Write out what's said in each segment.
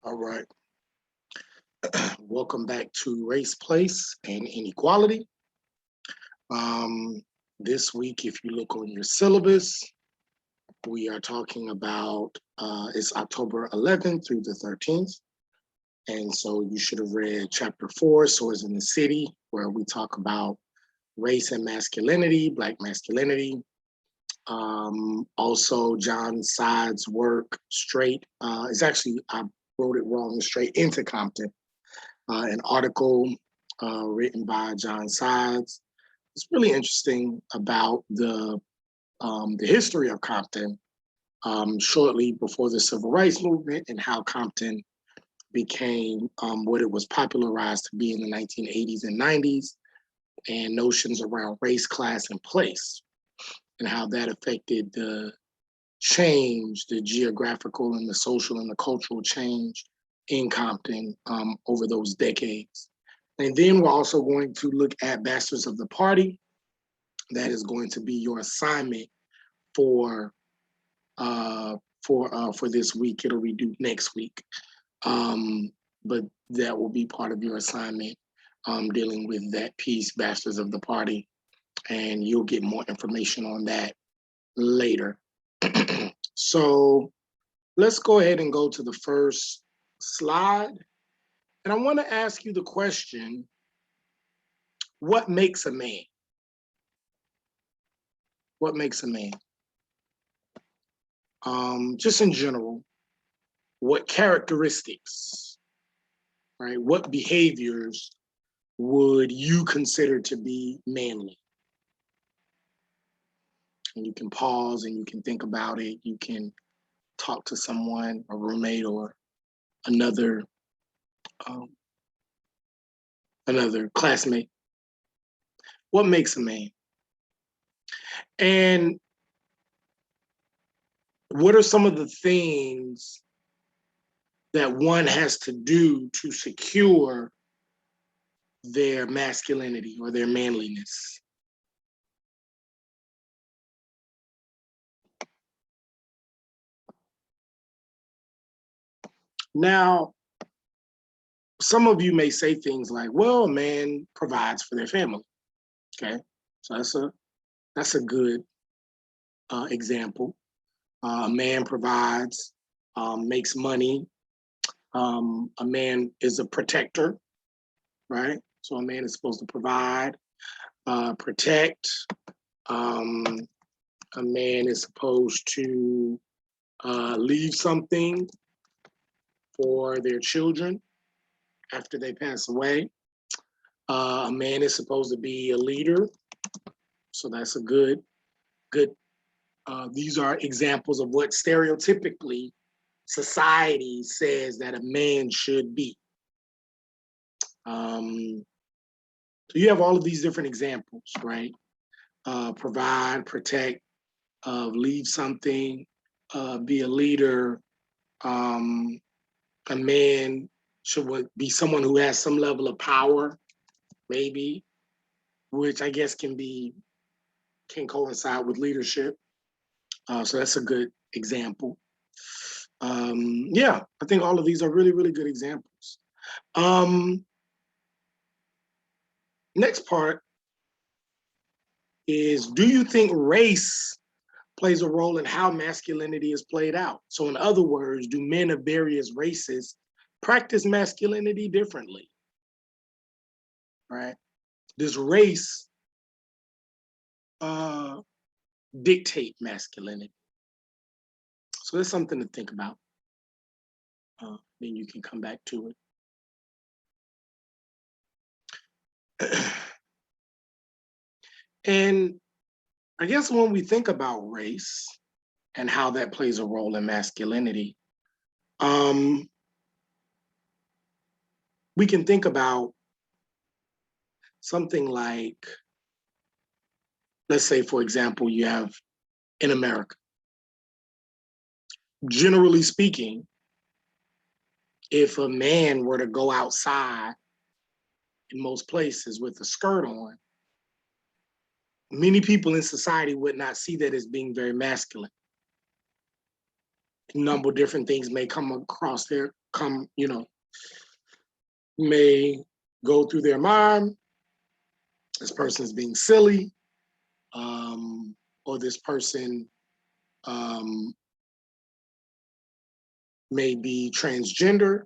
All right. Welcome back to Race, Place, and Inequality. Um, this week, if you look on your syllabus, we are talking about it's October 11th through the 13th. And so you should have read chapter 4, Swords in the City, where we talk about race and masculinity, Black masculinity. Also, John Side's work, Straight, it's actually, I wrote it wrong, Straight into Compton. An article written by John Sides. It's really interesting about the history of Compton shortly before the Civil Rights Movement and how Compton became what it was popularized to be in the 1980s and 90s, and notions around race, class, and place, and how that affected the change, the geographical and the social and the cultural change in Compton over those decades. And then we're also going to look at Bastards of the Party. That is going to be your assignment for this week. It'll be due next week, but that will be part of your assignment, dealing with that piece, Bastards of the Party, and you'll get more information on that later. So let's go ahead and go to the first slide. And I want to ask you the question, what makes a man? What makes a man? Just in general, what characteristics, right? What behaviors would you consider to be manly? And you can pause and you can think about it. You can talk to someone, a roommate or another classmate. What makes a man? And what are some of the things that one has to do to secure their masculinity or their manliness? Now, some of you may say things like, well, a man provides for their family. Okay, so that's a good example. A man provides, makes money. A man is a protector, right? So a man is supposed to provide, protect. A man is supposed to leave something for their children after they pass away. A man is supposed to be a leader. So that's a good, these are examples of what stereotypically society says that a man should be. So you have all of these different examples, right? Provide, protect, leave something, be a leader. A man should be someone who has some level of power, maybe, which I guess can coincide with leadership. So that's a good example. Yeah, I think all of these are really, really good examples. Next part is, do you think race plays a role in how masculinity is played out? So in other words, do men of various races practice masculinity differently? Right? Does race dictate masculinity? So that's something to think about. Then you can come back to it. And I guess when we think about race and how that plays a role in masculinity, we can think about something like, let's say, for example, you have in America, generally speaking, if a man were to go outside in most places with a skirt on, many people in society would not see that as being very masculine. A number of different things may come across their come, may go through their mind. This person is being silly, or this person may be transgender.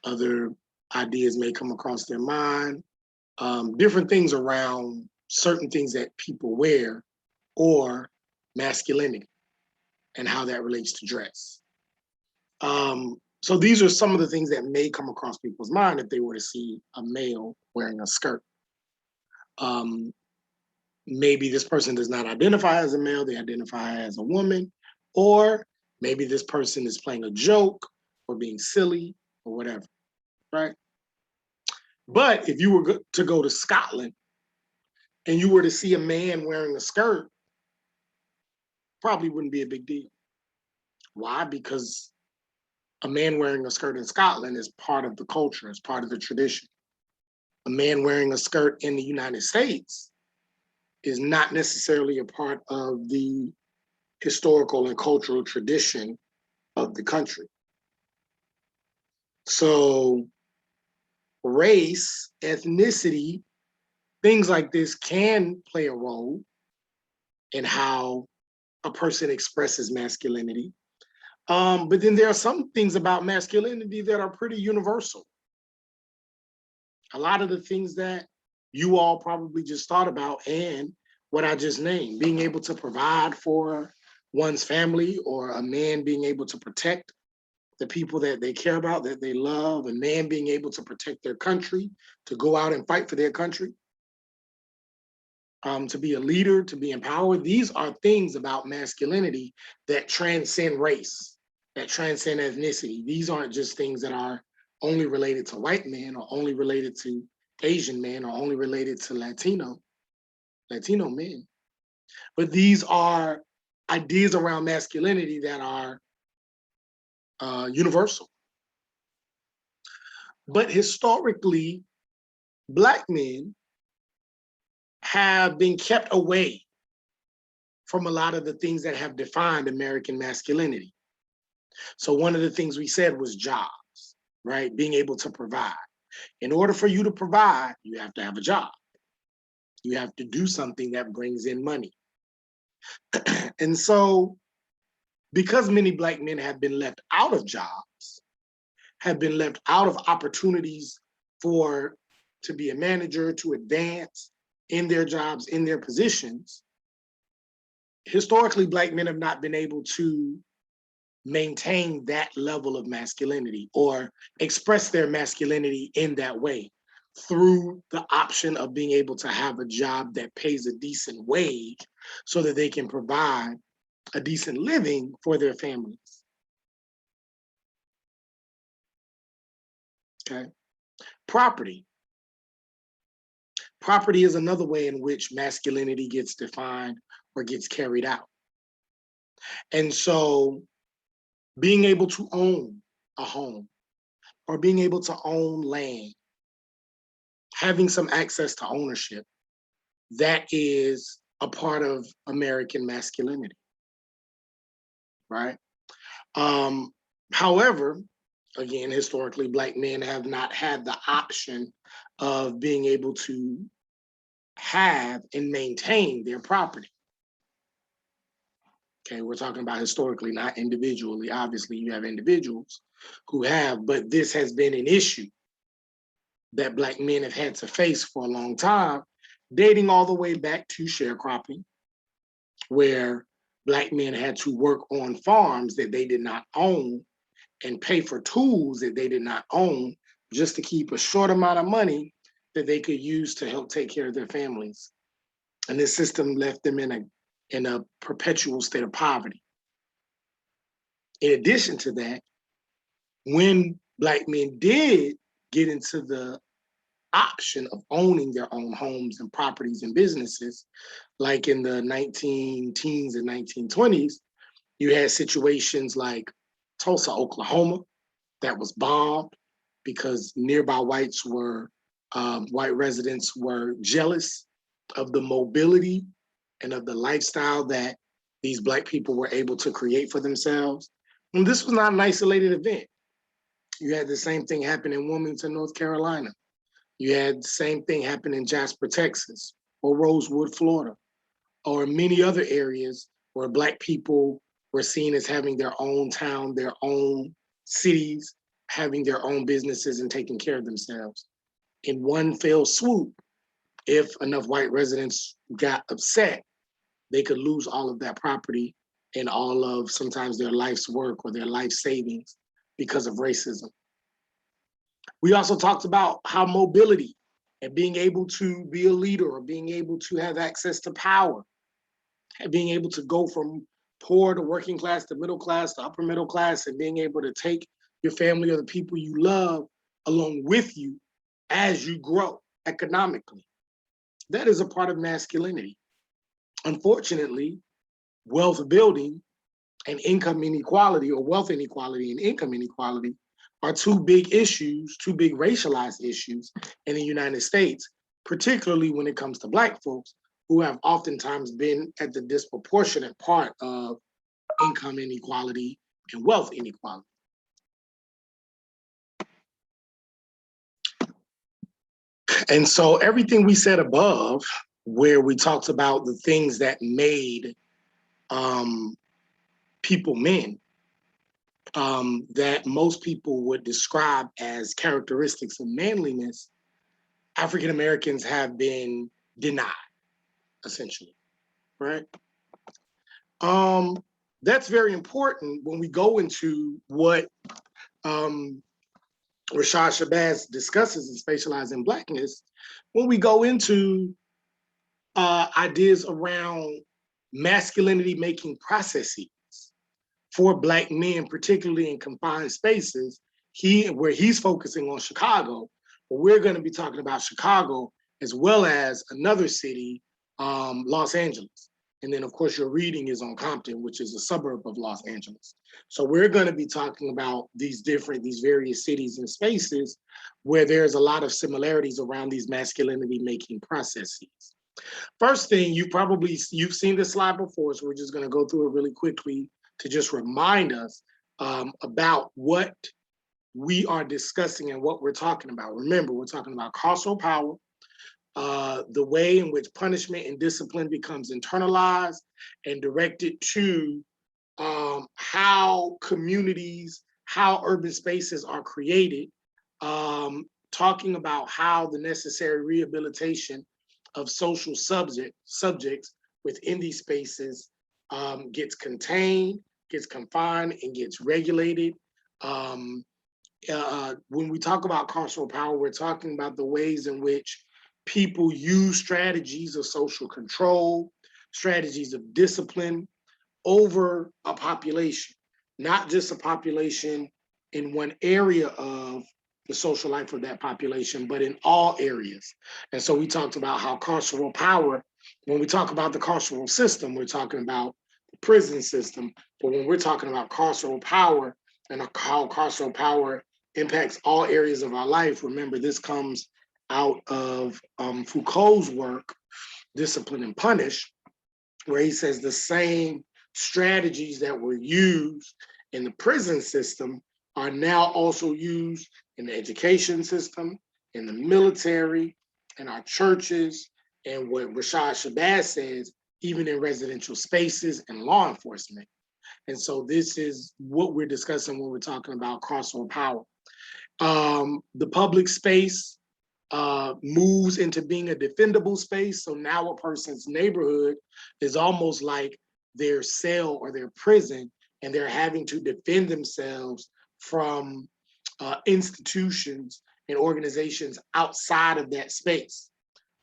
Other ideas may come across their mind. Different things around certain things that people wear or masculinity and how that relates to dress. So these are some of the things that may come across people's mind if they were to see a male wearing a skirt. Maybe this person does not identify as a male, they identify as a woman, or maybe this person is playing a joke or being silly or whatever, right? But if you were to go to Scotland and you were to see a man wearing a skirt, probably wouldn't be a big deal. Why? Because a man wearing a skirt in Scotland is part of the culture, it's part of the tradition. A man wearing a skirt in the United States is not necessarily a part of the historical and cultural tradition of the country. So race, ethnicity, things like this can play a role in how a person expresses masculinity. But then there are some things about masculinity that are pretty universal. A lot of the things that you all probably just thought about and what I just named, being able to provide for one's family, or a man being able to protect the people that they care about, that they love, a man being able to protect their country, to go out and fight for their country, to be a leader, to be empowered. These are things about masculinity that transcend race, that transcend ethnicity. These aren't just things that are only related to white men or only related to Asian men or only related to Latino men. But these are ideas around masculinity that are universal. But historically, Black men have been kept away from a lot of the things that have defined American masculinity. So one of the things we said was jobs, right? Being able to provide. In order for you to provide, you have to have a job. You have to do something that brings in money. And so, because many Black men have been left out of jobs, have been left out of opportunities to be a manager, to advance in their jobs, in their positions, historically, Black men have not been able to maintain that level of masculinity or express their masculinity in that way through the option of being able to have a job that pays a decent wage so that they can provide a decent living for their families. Okay. Property. Property is another way in which masculinity gets defined or gets carried out. And so being able to own a home or being able to own land, having some access to ownership, that is a part of American masculinity, right? However, again, historically, Black men have not had the option of being able to have and maintain their property. Okay, we're talking about historically, not individually. Obviously, you have individuals who have, but this has been an issue that Black men have had to face for a long time, dating all the way back to sharecropping, where Black men had to work on farms that they did not own and pay for tools that they did not own just to keep a short amount of money that they could use to help take care of their families. And this system left them in a perpetual state of poverty. In addition to that, when Black men did get into the option of owning their own homes and properties and businesses, like in the 19 teens and 1920s, you had situations like Tulsa, Oklahoma, that was bombed because nearby white residents were jealous of the mobility and of the lifestyle that these Black people were able to create for themselves. And this was not an isolated event. You had the same thing happen in Wilmington, North Carolina. You had the same thing happen in Jasper, Texas, or Rosewood, Florida, or many other areas where Black people were seen as having their own town, their own cities, having their own businesses and taking care of themselves. In one fell swoop, if enough white residents got upset, they could lose all of that property and all of sometimes their life's work or their life savings because of racism. We also talked about how mobility and being able to be a leader or being able to have access to power, and being able to go from poor to working class to middle class to upper middle class, and being able to take your family or the people you love along with you as you grow economically. That is a part of masculinity. Unfortunately, wealth building and income inequality, or wealth inequality and income inequality, are two big issues, two big racialized issues in the United States, particularly when it comes to Black folks who have oftentimes been at the disproportionate part of income inequality and wealth inequality. And so everything we said above, where we talked about the things that made people men, that most people would describe as characteristics of manliness, African Americans have been denied, essentially, right? That's very important when we go into what Rashad Shabazz discusses in Spatializing Blackness, when we go into ideas around masculinity making processes for Black men, particularly in confined spaces, where he's focusing on Chicago, but we're going to be talking about Chicago as well as another city, Los Angeles. And then, of course, your reading is on Compton, which is a suburb of Los Angeles. So we're going to be talking about these various cities and spaces where there's a lot of similarities around these masculinity making processes. First thing, you've seen this slide before, so we're just going to go through it really quickly to just remind us about what we are discussing and what we're talking about. Remember, we're talking about carceral power, the way in which punishment and discipline becomes internalized and directed to how communities, how urban spaces are created, talking about how the necessary rehabilitation of social subjects within these spaces gets contained, gets confined, and gets regulated. When we talk about carceral power, we're talking about the ways in which people use strategies of social control, strategies of discipline over a population, not just a population in one area of the social life of that population, but in all areas. And so we talked about how carceral power, when we talk about the carceral system, we're talking about the prison system, but when we're talking about carceral power and how carceral power impacts all areas of our life, remember this comes out of Foucault's work, Discipline and Punish, where he says the same strategies that were used in the prison system are now also used in the education system, in the military, in our churches, and what Rashad Shabazz says, even in residential spaces and law enforcement. And so this is what we're discussing when we're talking about carceral power. The public space moves into being a defendable space. So now a person's neighborhood is almost like their cell or their prison, and they're having to defend themselves from institutions and organizations outside of that space.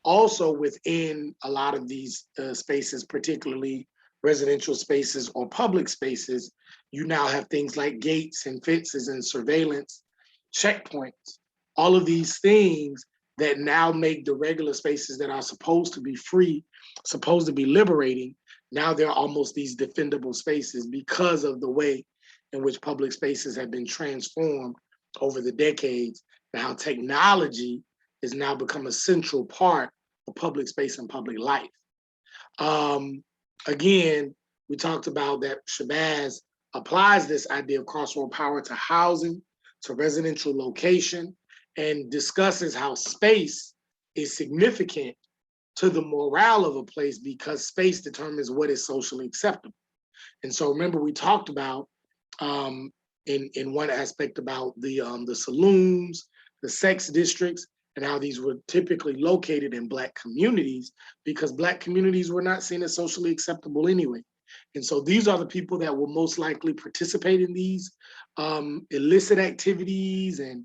Also within a lot of these spaces, particularly residential spaces or public spaces, you now have things like gates and fences and surveillance, checkpoints, all of these things that now make the regular spaces that are supposed to be free, supposed to be liberating, now they're almost these defendable spaces because of the way in which public spaces have been transformed over the decades, and how technology has now become a central part of public space and public life. Again, we talked about that Shabazz applies this idea of carceral power to housing, to residential location, and discusses how space is significant to the morale of a place because space determines what is socially acceptable. And so remember, we talked about in one aspect about the saloons, the sex districts, and how these were typically located in Black communities because Black communities were not seen as socially acceptable anyway. And so these are the people that will most likely participate in these illicit activities and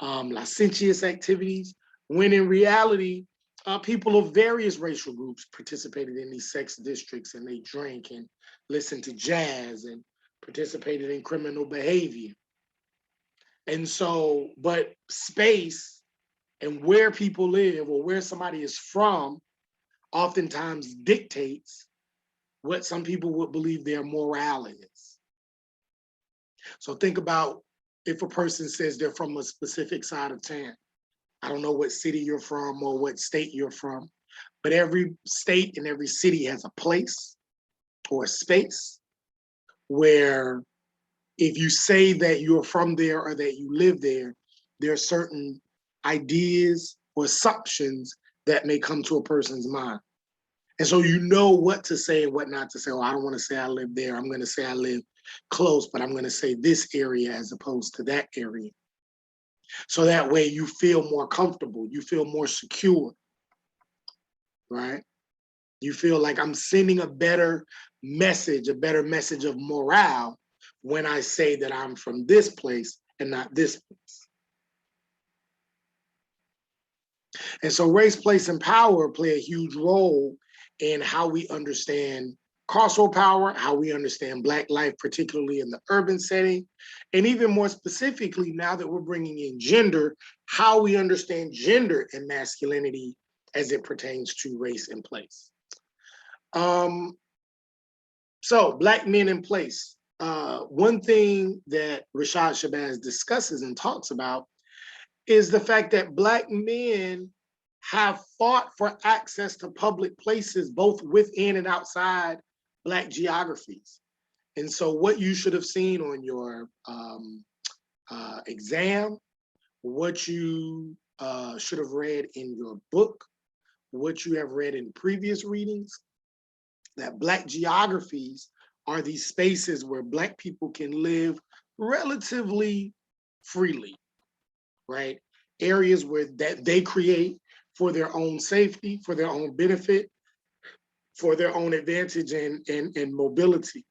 licentious activities, when in reality, people of various racial groups participated in these sex districts and they drank and listened to jazz and participated in criminal behavior. And so, but space and where people live or where somebody is from oftentimes dictates what some people would believe their morale is. So think about if a person says they're from a specific side of town. I don't know what city you're from or what state you're from, but every state and every city has a place or a space where if you say that you're from there or that you live there, there are certain ideas or assumptions that may come to a person's mind. And so you know what to say and what not to say. Oh, I don't want to say I live there. I'm going to say I live close, but I'm going to say this area as opposed to that area. So that way you feel more comfortable, you feel more secure, right? You feel like I'm sending a better message of morale when I say that I'm from this place and not this place. And so race, place, and power play a huge role in how we understand carceral power, how we understand Black life, particularly in the urban setting, and even more specifically, now that we're bringing in gender, how we understand gender and masculinity as it pertains to race and place. So Black men in place. One thing that Rashad Shabazz discusses and talks about is the fact that Black men have fought for access to public places, both within and outside Black geographies. And so what you should have seen on your exam, what you should have read in your book, what you have read in previous readings, that Black geographies are these spaces where Black people can live relatively freely, right? Areas where that they create for their own safety, for their own benefit, for their own advantage and mobility.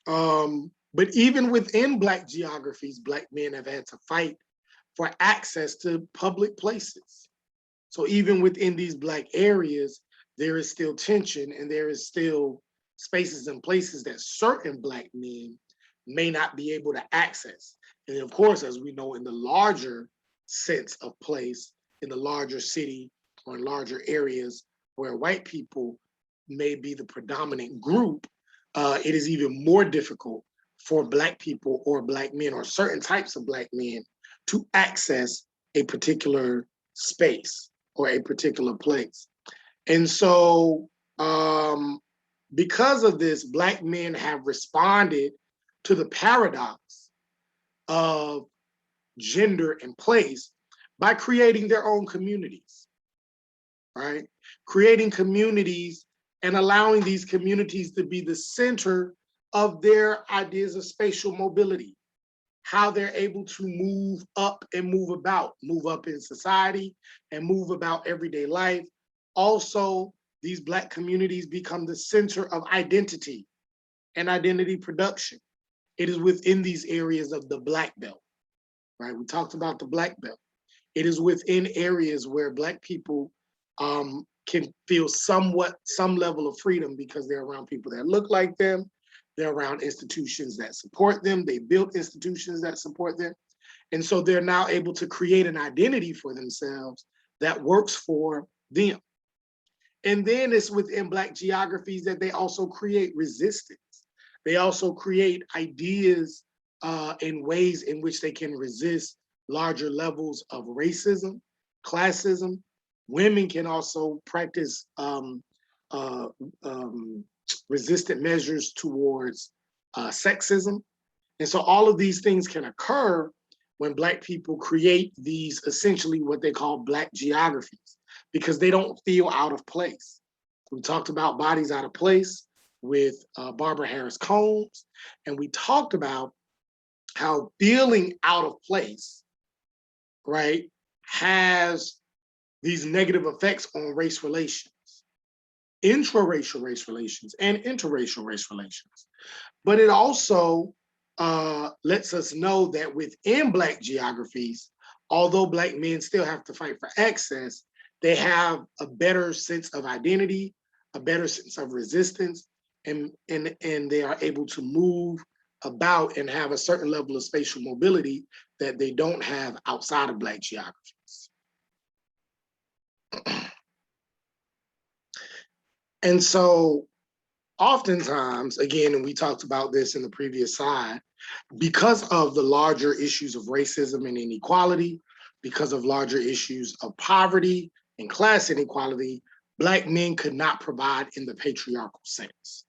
But even within Black geographies, Black men have had to fight for access to public places. So even within these Black areas, there is still tension and there is still spaces and places that certain Black men may not be able to access. And of course, as we know, in the larger sense of place, in the larger city or in larger areas where white people may be the predominant group, it is even more difficult for Black people or Black men or certain types of Black men to access a particular space or a particular place. And so because of this, Black men have responded to the paradox of gender and place by creating their own communities, right? Creating communities and allowing these communities to be the center of their ideas of spatial mobility, how they're able to move up and move up in society and move about everyday life. Also, these Black communities become the center of identity and identity production. It is within these areas of the Black Belt, right? We talked about the Black Belt. It is within areas where Black people can feel some level of freedom because they're around people that look like them. They're around institutions that support them. They built institutions that support them. And so they're now able to create an identity for themselves that works for them. And then it's within Black geographies that they also create resistance. They also create ideas and ways in which they can resist larger levels of racism, classism. Women can also practice resistant measures towards sexism. And so all of these things can occur when Black people create these essentially what they call Black geographies, because they don't feel out of place. We talked about bodies out of place with Barbara Harris Combs, and we talked about how feeling out of place, right, has these negative effects on race relations, intraracial race relations, and interracial race relations. But it also lets us know that within Black geographies, although Black men still have to fight for access, they have a better sense of identity, a better sense of resistance, and they are able to move about and have a certain level of spatial mobility that they don't have outside of Black geographies. And so oftentimes, again, and we talked about this in the previous slide, because of the larger issues of racism and inequality, because of larger issues of poverty and class inequality, Black men could not provide in the patriarchal sense,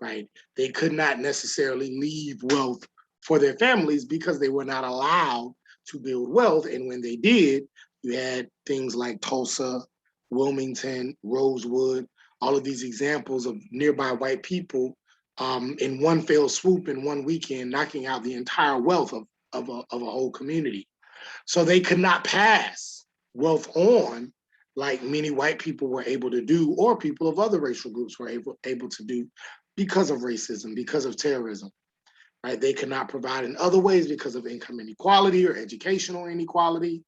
right? They could not necessarily leave wealth for their families because they were not allowed to build wealth. And when they did, you had things like Tulsa, Wilmington, Rosewood, all of these examples of nearby white people in one fell swoop in one weekend, knocking out the entire wealth of a whole community. So they could not pass wealth on like many white people were able to do, or people of other racial groups were able to do, because of racism, because of terrorism, right? They could not provide in other ways because of income inequality or educational inequality.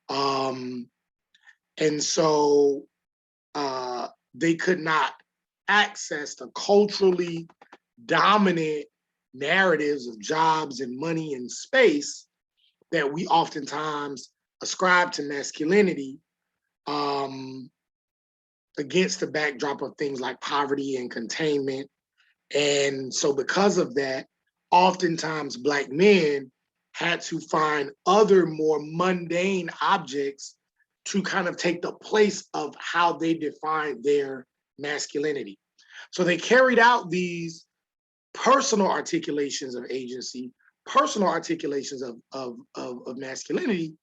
And so they could not access the culturally dominant narratives of jobs and money and space that we oftentimes ascribe to masculinity, against the backdrop of things like poverty and containment. And so because of that, oftentimes Black men had to find other more mundane objects to kind of take the place of how they defined their masculinity. So they carried out these personal articulations of agency, personal articulations of masculinity,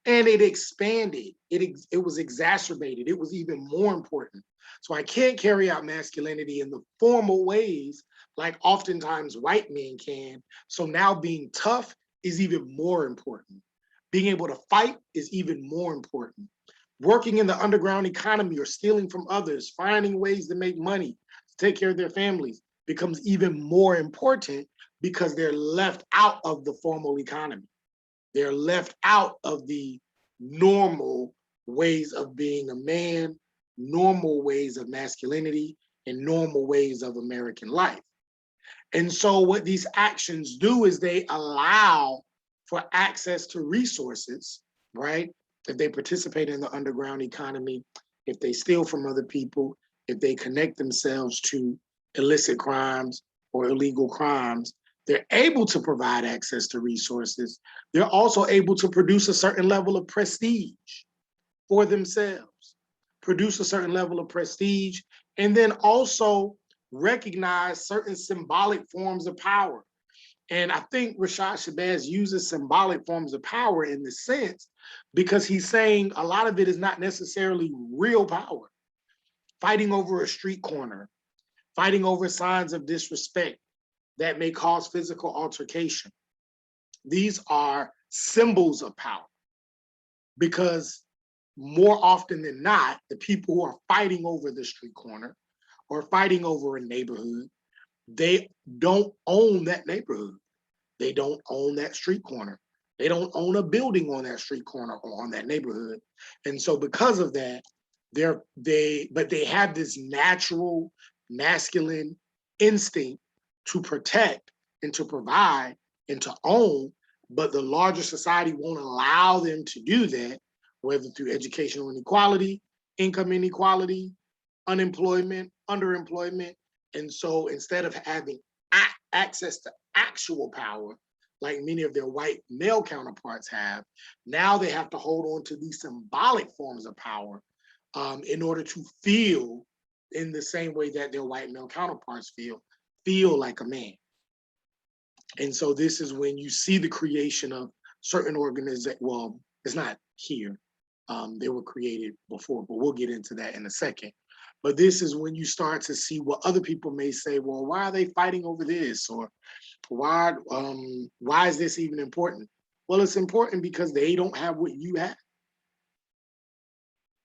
and it expanded. It was exacerbated. It was even more important. So I can't carry out masculinity in the formal ways like oftentimes white men can. So now being tough is even more important. Being able to fight is even more important. Working in the underground economy or stealing from others, finding ways to make money, to take care of their families, becomes even more important because they're left out of the formal economy. They're left out of the normal ways of being a man, normal ways of masculinity, and normal ways of American life. And so what these actions do is they allow for access to resources, right? If they participate in the underground economy, if they steal from other people, if they connect themselves to illicit crimes or illegal crimes, they're able to provide access to resources. They're also able to produce a certain level of prestige for themselves, produce a certain level of prestige, and then also recognize certain symbolic forms of power. And I think Rashad Shabazz uses symbolic forms of power in the sense because he's saying a lot of it is not necessarily real power. Fighting over a street corner, fighting over signs of disrespect that may cause physical altercation. These are symbols of power because more often than not, the people who are fighting over the street corner or fighting over a neighborhood, they don't own that neighborhood. They don't own that street corner. They don't own a building on that street corner or on that neighborhood. And so because of that, they have this natural masculine instinct to protect and to provide and to own, but the larger society won't allow them to do that, whether through educational inequality, income inequality, unemployment, underemployment. And so instead of having access to actual power, like many of their white male counterparts have, now they have to hold on to these symbolic forms of power in order to feel in the same way that their white male counterparts feel like a man. And so this is when you see the creation of certain organizations. Well, it's not here. They were created before, but we'll get into that in a second. But this is when you start to see what other people may say, well, why are they fighting over this? Or why is this even important? Well, it's important because they don't have what you have.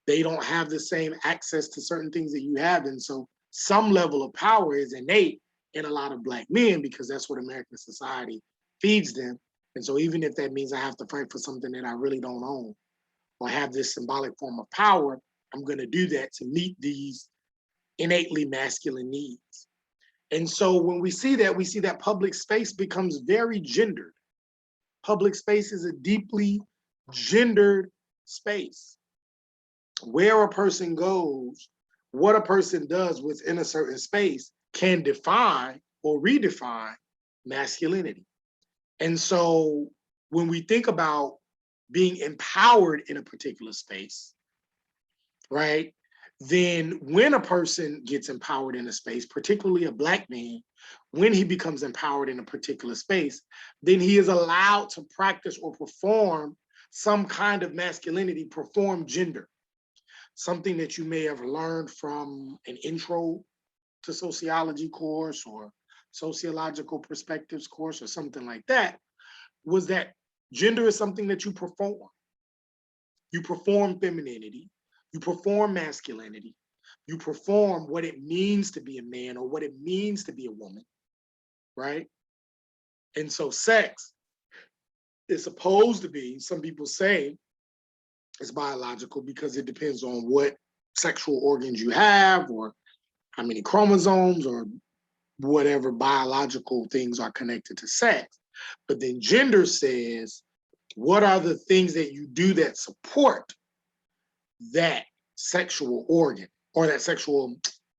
They don't have the same access to certain things that you have. And so some level of power is innate in a lot of Black men because that's what American society feeds them. And so even if that means I have to fight for something that I really don't own or have this symbolic form of power, I'm going to do that to meet these innately masculine needs. And so when we see that public space becomes very gendered. Public space is a deeply gendered space. Where a person goes, what a person does within a certain space can define or redefine masculinity. And so when we think about being empowered in a particular space, right? Then when a person gets empowered in a space, particularly a Black man, when he becomes empowered in a particular space, then he is allowed to practice or perform some kind of masculinity, perform gender, something that you may have learned from an intro to sociology course or sociological perspectives course or something like that, was that gender is something that you perform. You perform femininity, you perform masculinity, you perform what it means to be a man or what it means to be a woman, right? And so sex is supposed to be, some people say it's biological because it depends on what sexual organs you have or how many chromosomes or whatever biological things are connected to sex. But then gender says, what are the things that you do that support that sexual organ or that sexual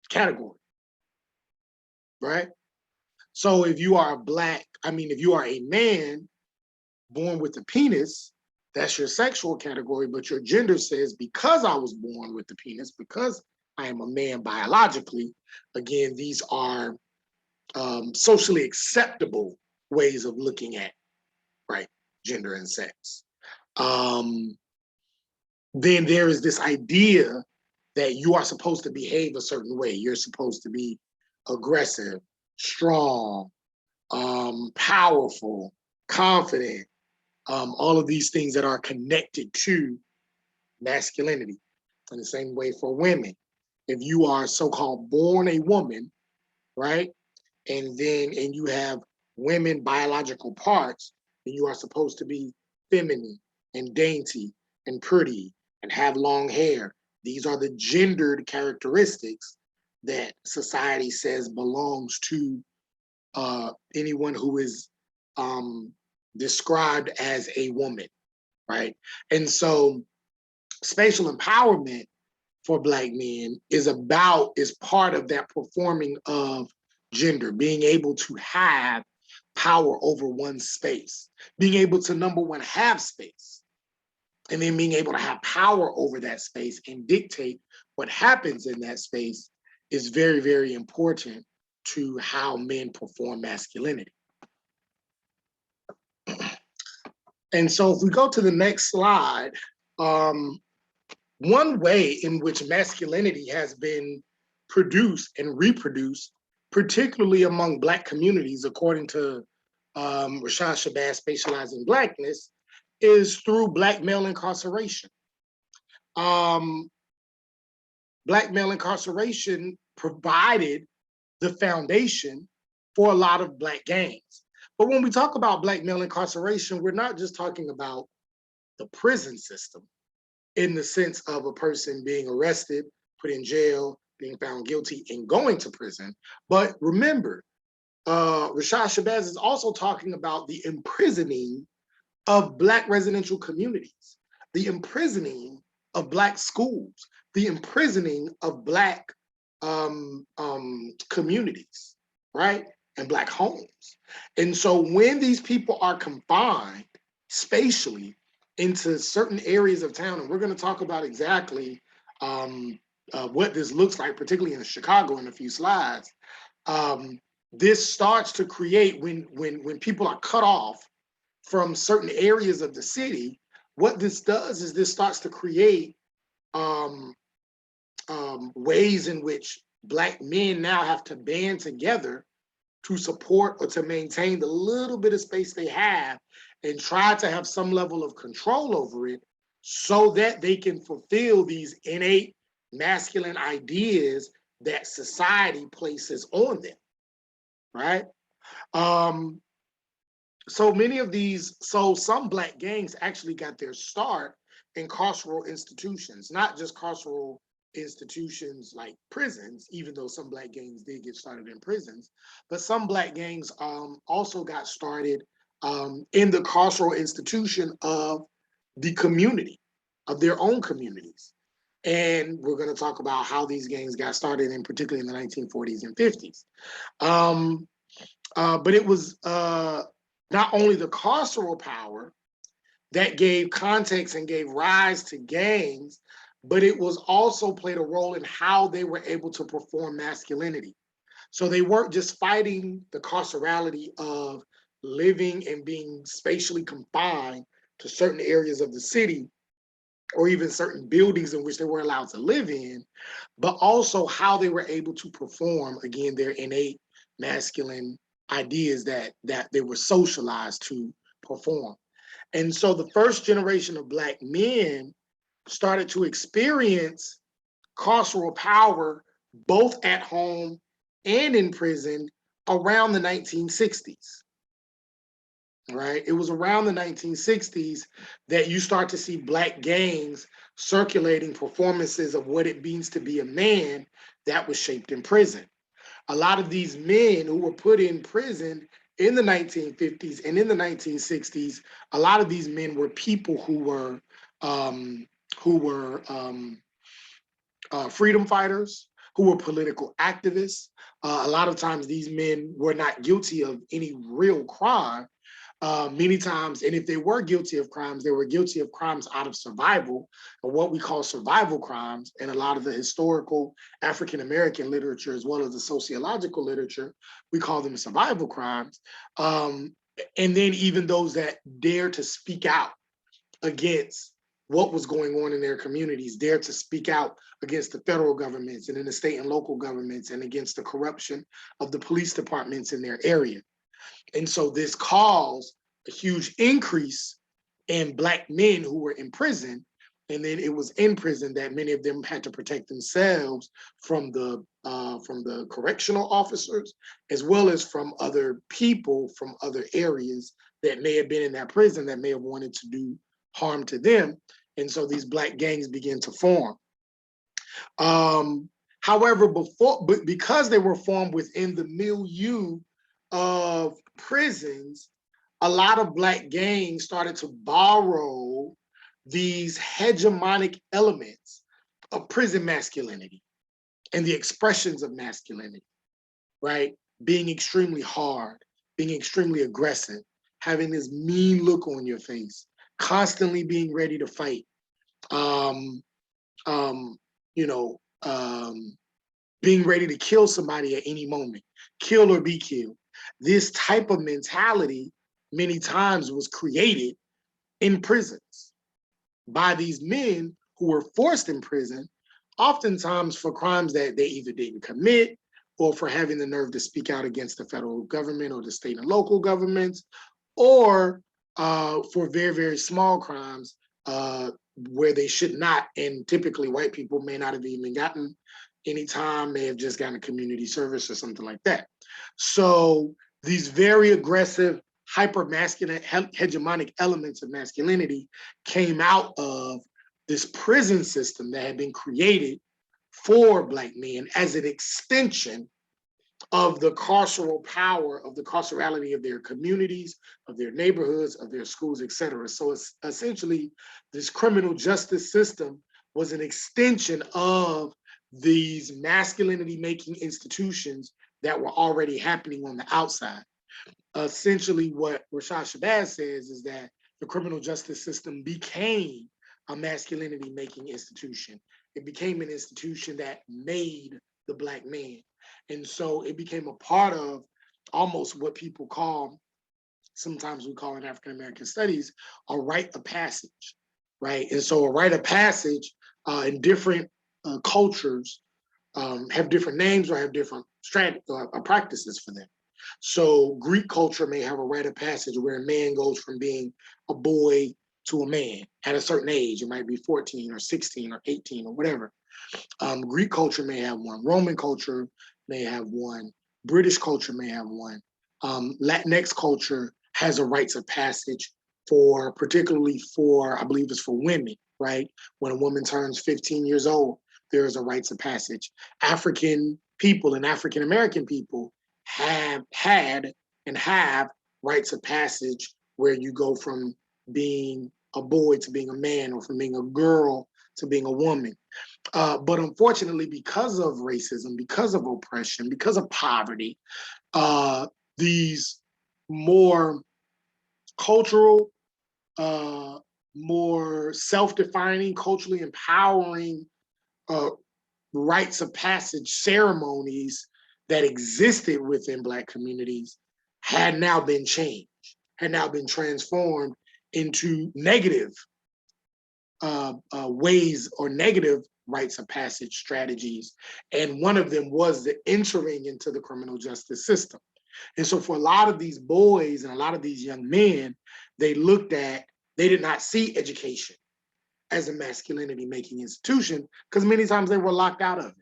category, right? So if you are if you are a man born with a penis, that's your sexual category, but your gender says, because I was born with the penis, because I am a man biologically, again, these are socially acceptable ways of looking at, right, gender and sex. Then there is this idea that you are supposed to behave a certain way. You're supposed to be aggressive, strong, powerful, confident, all of these things that are connected to masculinity. In the same way for women, if you are so-called born a woman, right, and you have women biological parts, then you are supposed to be feminine and dainty and pretty and have long hair. These are the gendered characteristics that society says belongs to anyone who is described as a woman, right? And so spatial empowerment for Black men is part of that performing of gender, being able to have power over one's space, being able to, number one, have space, and then being able to have power over that space and dictate what happens in that space is very, very important to how men perform masculinity. And so if we go to the next slide, one way in which masculinity has been produced and reproduced, particularly among Black communities, according to Rashad Shabazz, Spatializing Blackness, is through Black male incarceration. Black male incarceration provided the foundation for a lot of Black gangs. But when we talk about Black male incarceration, we're not just talking about the prison system in the sense of a person being arrested, put in jail, being found guilty, and going to prison. But remember, Rashad Shabazz is also talking about the imprisoning of Black residential communities, the imprisoning of Black schools, the imprisoning of Black communities, right? And Black homes. And so when these people are confined spatially into certain areas of town, and we're going to talk about exactly what this looks like, particularly in Chicago in a few slides, this starts to create, when people are cut off from certain areas of the city, what this does is this starts to create um, ways in which Black men now have to band together to support or to maintain the little bit of space they have and try to have some level of control over it so that they can fulfill these innate masculine ideas that society places on them, right? Um, so many of these, so some Black gangs actually got their start in carceral institutions, not just carceral institutions like prisons, even though some Black gangs did get started in prisons, but some Black gangs also got started in the carceral institution of the community, of their own communities. And we're going to talk about how these gangs got started, in particularly in the 1940s and 50s. Um, but it was not only the carceral power that gave context and gave rise to gangs, but it was also played a role in how they were able to perform masculinity. So they weren't just fighting the carcerality of living and being spatially confined to certain areas of the city or even certain buildings in which they were allowed to live in, but also how they were able to perform, again, their innate masculine ideas that they were socialized to perform. And so the first generation of Black men started to experience carceral power both at home and in prison around the 1960s. Right? It was around the 1960s that you start to see Black gangs circulating performances of what it means to be a man that was shaped in prison. A lot of these men who were put in prison in the 1950s and in the 1960s, a lot of these men were people um, who were freedom fighters, who were political activists. A lot of times these men were not guilty of any real crime, many times, and if they were guilty of crimes, they were guilty of crimes out of survival, or what we call survival crimes. And a lot of the historical African-American literature, as well as the sociological literature, we call them survival crimes. And then even those that dare to speak out against what was going on in their communities, dare to speak out against the federal governments and in the state and local governments and against the corruption of the police departments in their area. And so this caused a huge increase in Black men who were in prison. And then it was in prison that many of them had to protect themselves from the correctional officers, as well as from other people from other areas that may have been in that prison that may have wanted to do harm to them. And so these Black gangs began to form. However, because they were formed within the milieu of prisons, a lot of Black gangs started to borrow these hegemonic elements of prison masculinity and the expressions of masculinity, right? Being extremely hard, being extremely aggressive, having this mean look on your face, constantly being ready to fight, um, um, you know, being ready to kill somebody at any moment, kill or be killed. This type of mentality many times was created in prisons by these men who were forced in prison, oftentimes for crimes that they either didn't commit or for having the nerve to speak out against the federal government or the state and local governments, or for very, very small crimes where they should not. And typically white people may not have even gotten any time, may have just gotten a community service or something like that. So these very aggressive, hyper masculine, hegemonic elements of masculinity came out of this prison system that had been created for Black men as an extension of the carceral power, of the carcerality of their communities, of their neighborhoods, of their schools, et cetera. So it's essentially this criminal justice system was an extension of these masculinity making institutions that were already happening on the outside. Essentially what Rashad Shabazz says is that the criminal justice system became a masculinity making institution. It became an institution that made the Black man. And so it became a part of almost what people call, sometimes we call in African American studies, a rite of passage, right? And so a rite of passage in different cultures have different names or have different practices for them. So Greek culture may have a rite of passage where a man goes from being a boy to a man at a certain age. It might be 14 or 16 or 18 or whatever. Greek culture may have one. Roman culture may have one. British culture may have one. Latinx culture has a rites of passage for, particularly for, I believe it's for women, right? When a woman turns 15 years old, there is a rites of passage. African people and African American people have had and have rites of passage where you go from being a boy to being a man, or from being a girl to being a woman. But unfortunately, because of racism, because of oppression, because of poverty, these more cultural, more self-defining, culturally empowering uh, rites of passage ceremonies that existed within Black communities had now been changed, had now been transformed into negative ways or negative rites of passage strategies. And one of them was the entering into the criminal justice system. And so for a lot of these boys and a lot of these young men, they did not see education as a masculinity making institution because many times they were locked out of it.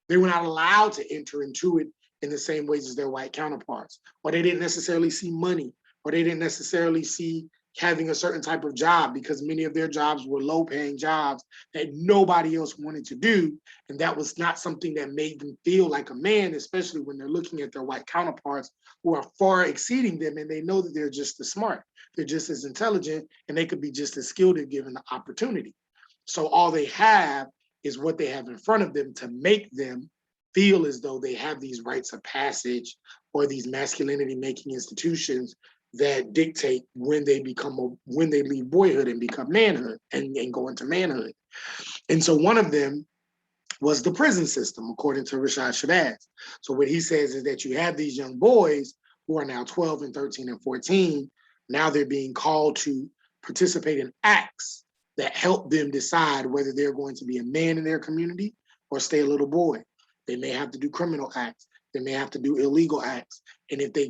They were not allowed to enter into it in the same ways as their white counterparts, or they didn't necessarily see money, or they didn't necessarily see having a certain type of job, because many of their jobs were low paying jobs that nobody else wanted to do. And that was not something that made them feel like a man, especially when they're looking at their white counterparts who are far exceeding them, and they know that they're just as smart, they're just as intelligent, and they could be just as skilled if given the opportunity. So all they have is what they have in front of them to make them feel as though they have these rites of passage or these masculinity making institutions that dictate when they when they leave boyhood and become manhood and go into manhood. And so one of them was the prison system, according to Rashad Shabazz. So what he says is that you have these young boys who are now 12 and 13 and 14. Now they're being called to participate in acts that help them decide whether they're going to be a man in their community or stay a little boy. They may have to do criminal acts. They may have to do illegal acts. And if they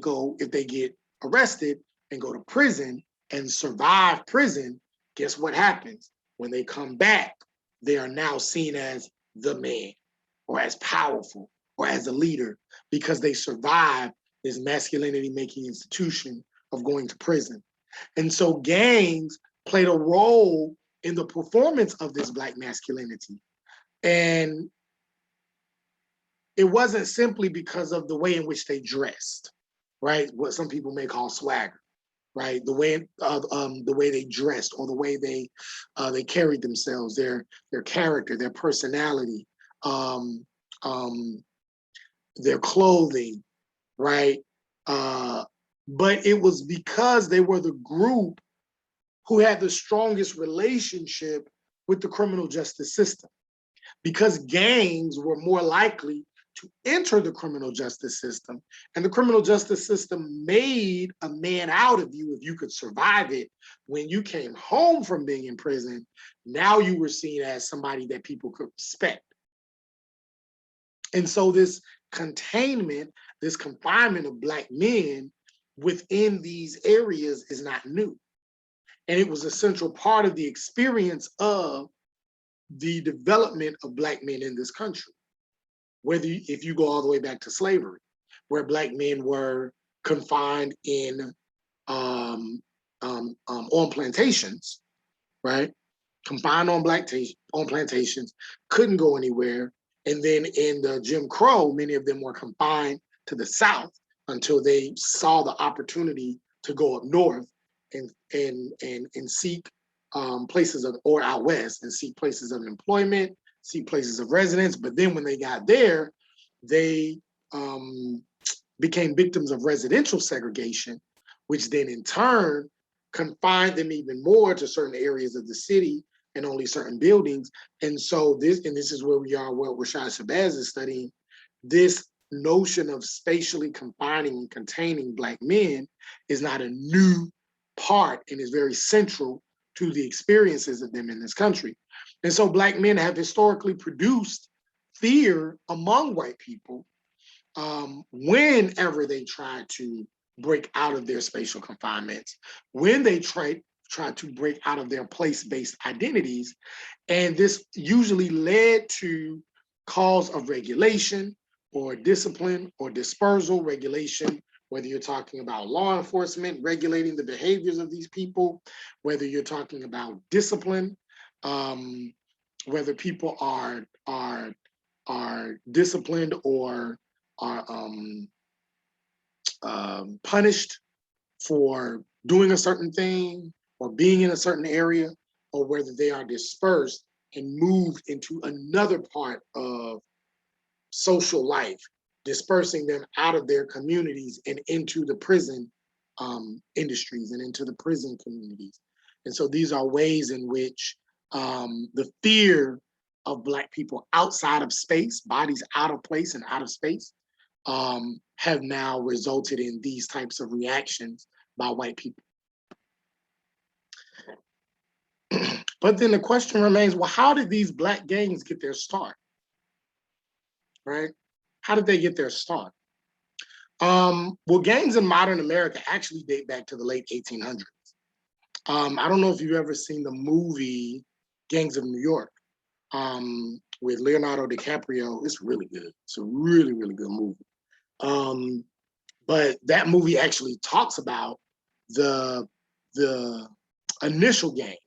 get arrested and go to prison and survive prison, guess what happens? When they come back, they are now seen as the man, or as powerful, or as a leader, because they survived this masculinity making institution of going to prison. And so gangs played a role in the performance of this Black masculinity. And it wasn't simply because of the way in which they dressed, right? What some people may call swagger, right? The way they dressed, or the way they carried themselves, their character, their personality, um, um, their clothing, right? But it was because they were the group who had the strongest relationship with the criminal justice system, because gangs were more likely to enter the criminal justice system. And the criminal justice system made a man out of you if you could survive it. When you came home from being in prison, now you were seen as somebody that people could respect. And so this containment, this confinement of Black men within these areas is not new. And it was a central part of the experience of the development of Black men in this country. If you go all the way back to slavery, where Black men were confined in on plantations, right? Confined on plantations, couldn't go anywhere. And then in the Jim Crow, many of them were confined to the South until they saw the opportunity to go up north and seek places of, or out west, and seek places of employment, seek places of residence. But then when they got there, they became victims of residential segregation, which then in turn confined them even more to certain areas of the city and only certain buildings. And so this is where we are, what Rashad Shabazz is studying, this notion of spatially confining and containing Black men is not a new part and is very central to the experiences of them in this country. And so Black men have historically produced fear among white people whenever they try to break out of their spatial confinements, when they try to break out of their place-based identities. And this usually led to calls of regulation or discipline or dispersal regulation, whether you're talking about law enforcement regulating the behaviors of these people, whether you're talking about discipline, whether people are disciplined or are punished for doing a certain thing or being in a certain area, or whether they are dispersed and moved into another part of social life, dispersing them out of their communities and into the prison industries and into the prison communities. And so these are ways in which the fear of Black people outside of space, bodies out of place and out of space, have now resulted in these types of reactions by white people. But then the question remains, well, how did these Black gangs get their start, right? How did they get their start? Well, gangs in modern America actually date back to the late 1800s. I don't know if you've ever seen the movie Gangs of New York with Leonardo DiCaprio. It's really good. It's a really, really good movie. But that movie actually talks about the initial gangs.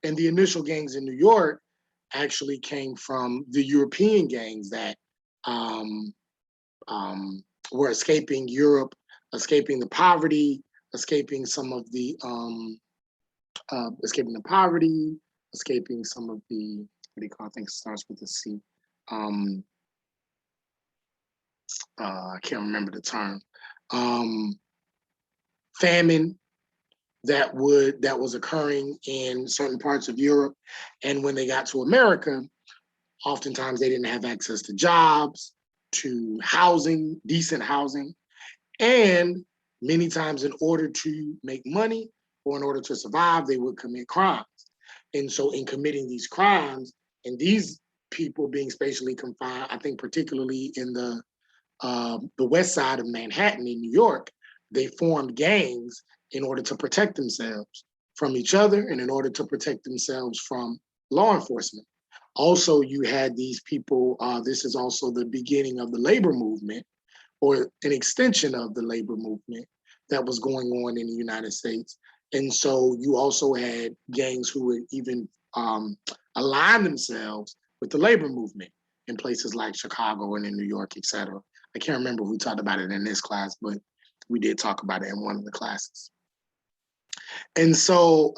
And the initial gangs in New York actually came from the European gangs that were escaping Europe, escaping the poverty, escaping some of the escaping the poverty, escaping some of the, what do you call it? I think it starts with a C. I can't remember the term. Famine that was occurring in certain parts of Europe. And when they got to America, oftentimes they didn't have access to jobs, to housing, decent housing. And many times in order to make money or in order to survive, they would commit crimes. And so in committing these crimes, and these people being spatially confined, I think particularly in the west side of Manhattan in New York, they formed gangs in order to protect themselves from each other and in order to protect themselves from law enforcement. Also, you had these people, this is also the beginning of the labor movement, or an extension of the labor movement that was going on in the United States. And so you also had gangs who would even align themselves with the labor movement in places like Chicago and in New York, et cetera. I can't remember if we talked about it in this class, but we did talk about it in one of the classes. And so,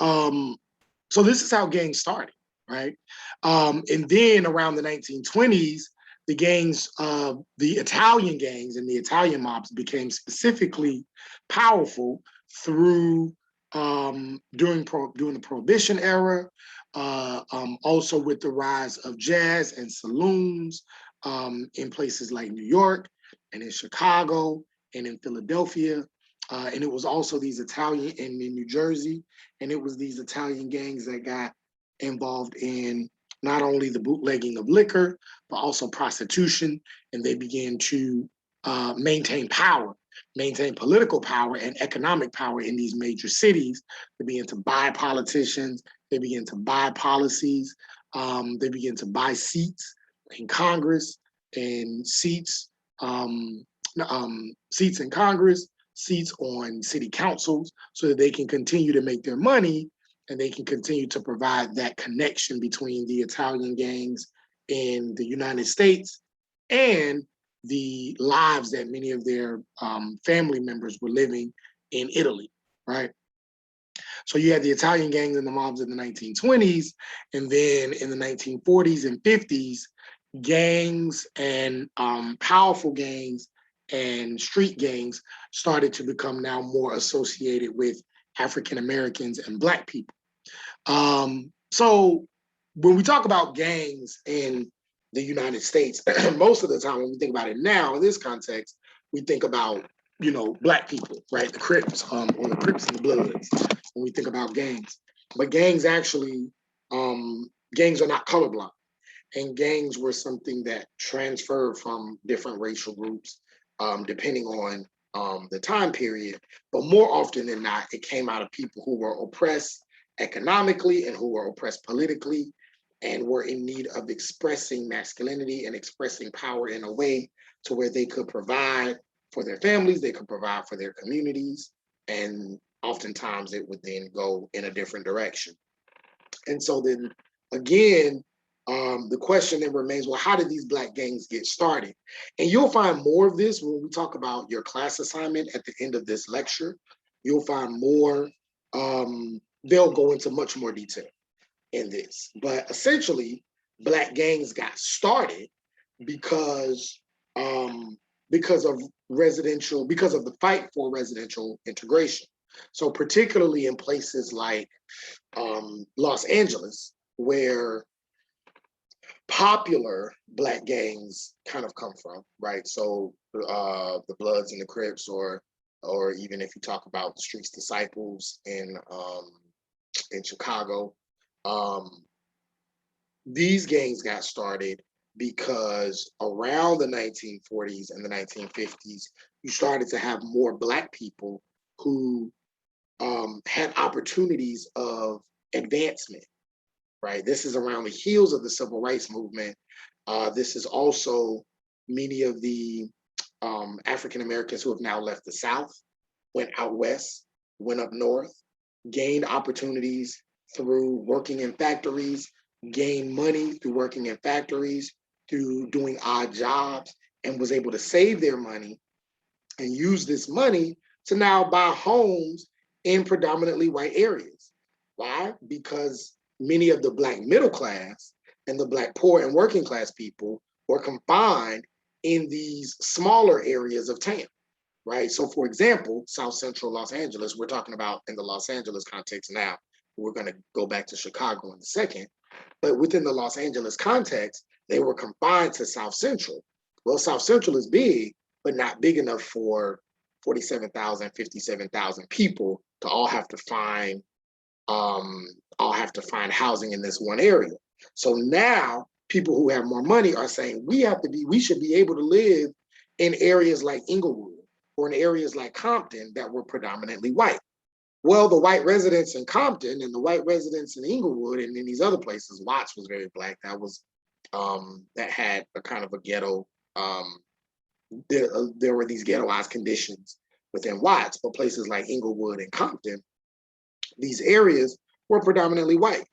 so this is how gangs started, right? And then around the 1920s, the gangs, the Italian gangs and the Italian mobs became specifically powerful through during the Prohibition era, also with the rise of jazz and saloons in places like New York and in Chicago and in Philadelphia. And it was also these Italian, and in New Jersey, and it was these Italian gangs that got involved in not only the bootlegging of liquor, but also prostitution. And they began to maintain power, maintain political power and economic power in these major cities. They began to buy politicians, they began to buy policies, they began to buy seats in Congress and seats in Congress, seats on city councils, so that they can continue to make their money and they can continue to provide that connection between the Italian gangs in the United States and the lives that many of their family members were living in Italy, right? So you had the Italian gangs and the mobs in the 1920s, and then in the 1940s and 50s, gangs and powerful gangs and street gangs started to become now more associated with African Americans and Black people. So when we talk about gangs in the United States, most of the time when we think about it now in this context, we think about, Black people, right? The Crips, or the Crips and the Bloods, when we think about gangs. But gangs are not colorblind. And gangs were something that transferred from different racial groups, depending on the time period. But more often than not, it came out of people who were oppressed economically and who were oppressed politically and were in need of expressing masculinity and expressing power in a way to where they could provide for their families, they could provide for their communities, and oftentimes it would then go in a different direction. And so then again, the question then remains, well, how did these Black gangs get started? And you'll find more of this when we talk about your class assignment at the end of this lecture. You'll find more, they'll go into much more detail in this. But essentially, Black gangs got started because because of the fight for residential integration. So particularly in places like Los Angeles, where popular Black gangs kind of come from, right? So the Bloods and the Crips, or even if you talk about the Streets Disciples in Chicago, these gangs got started because around the 1940s and the 1950s, you started to have more Black people who had opportunities of advancement, right? This is around the heels of the Civil Rights Movement. This is also many of the African Americans who have now left the South, went out west, went up north, gained opportunities through working in factories, gained money through working in factories, through doing odd jobs, and was able to save their money and use this money to now buy homes in predominantly white areas. Why? Because many of the Black middle class and the Black poor and working class people were confined in these smaller areas of town, right? So for example, South Central Los Angeles, we're talking about in the Los Angeles context now. We're going to go back to Chicago in a second. But within the Los Angeles context, they were confined to South Central. Well, South Central is big, but not big enough for 47,000, 57,000 people to all have to find housing in this one area. So now people who have more money are saying we should be able to live in areas like Inglewood or in areas like Compton that were predominantly white. Well, the white residents in Compton and the white residents in Inglewood and in these other places, Watts was very Black. That had a kind of a ghetto. There were these ghettoized conditions within Watts, but places like Inglewood and Compton, these areas were predominantly white.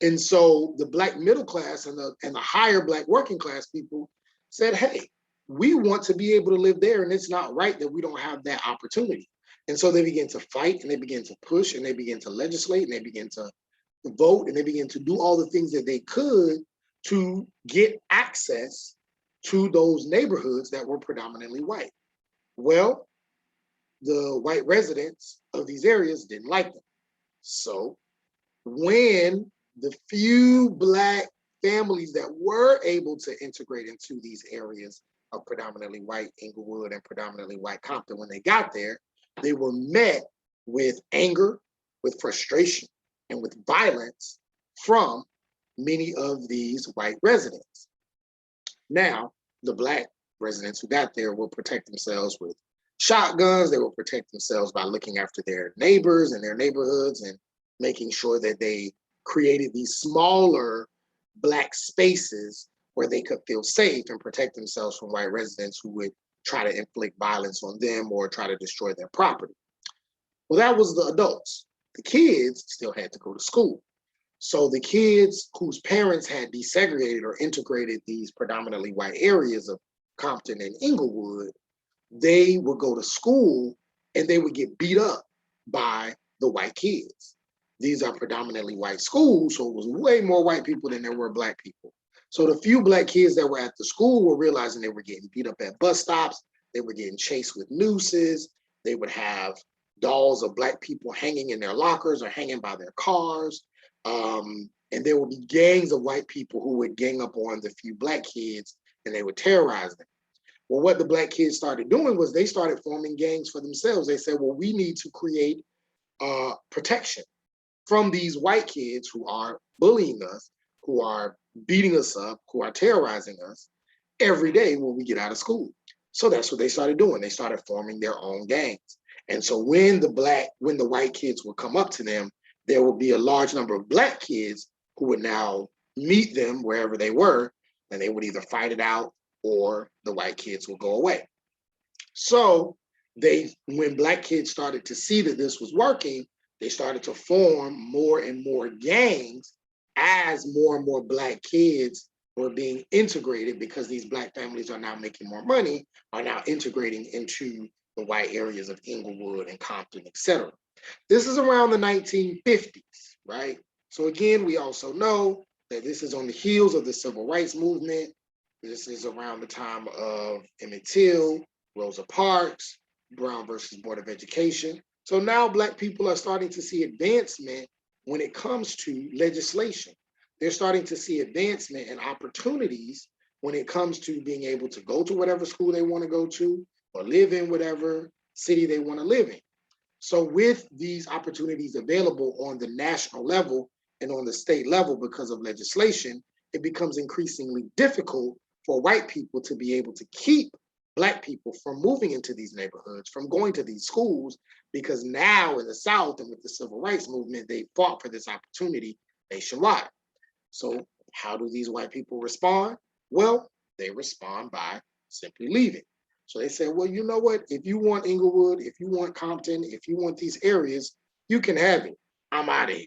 And so the Black middle class and the higher Black working class people said, hey, we want to be able to live there, and it's not right that we don't have that opportunity. And so they began to fight, and they began to push, and they began to legislate, and they began to vote, and they began to do all the things that they could to get access to those neighborhoods that were predominantly white. Well, the white residents of these areas didn't like them. So when the few Black families that were able to integrate into these areas of predominantly white Inglewood and predominantly white Compton, when they got there, they were met with anger, with frustration, and with violence from many of these white residents. Now, the Black residents who got there will protect themselves with shotguns. They will protect themselves by looking after their neighbors and their neighborhoods and making sure that they created these smaller Black spaces where they could feel safe and protect themselves from white residents who would try to inflict violence on them or try to destroy their property. Well, that was the adults. The kids still had to go to school. So the kids whose parents had desegregated or integrated these predominantly white areas of Compton and Inglewood, they would go to school and they would get beat up by the white kids. These are predominantly white schools, so it was way more white people than there were Black people. So the few Black kids that were at the school were realizing they were getting beat up at bus stops. They were getting chased with nooses. They would have dolls of Black people hanging in their lockers or hanging by their cars. and there would be gangs of white people who would gang up on the few black kids and they would terrorize them. Well, what the black kids started doing was they started forming gangs for themselves. They said, well, we need to create protection from these white kids who are bullying us, who are beating us up, who are terrorizing us every day when we get out of school. So that's what they started doing. They started forming their own gangs. And so when the white kids would come up to them, there would be a large number of black kids who would now meet them wherever they were, and they would either fight it out or the white kids would go away. So when black kids started to see that this was working, they started to form more and more gangs as more and more black kids were being integrated, because these black families are now making more money, are now integrating into the white areas of Inglewood and Compton, etc. This is around the 1950s, right? So again, we also know that this is on the heels of the civil rights movement. This is around the time of Emmett Till, Rosa Parks, Brown versus Board of Education. So now black people are starting to see advancement when it comes to legislation. They're starting to see advancement and opportunities when it comes to being able to go to whatever school they want to go to or live in whatever city they want to live in. So with these opportunities available on the national level and on the state level because of legislation, it becomes increasingly difficult for white people to be able to keep black people from moving into these neighborhoods, from going to these schools, because now in the South and with the civil rights movement, they fought for this opportunity nationwide. So how do these white people respond? Well, they respond by simply leaving. So they say, well, you know what? If you want Inglewood, if you want Compton, if you want these areas, you can have it. I'm out of here.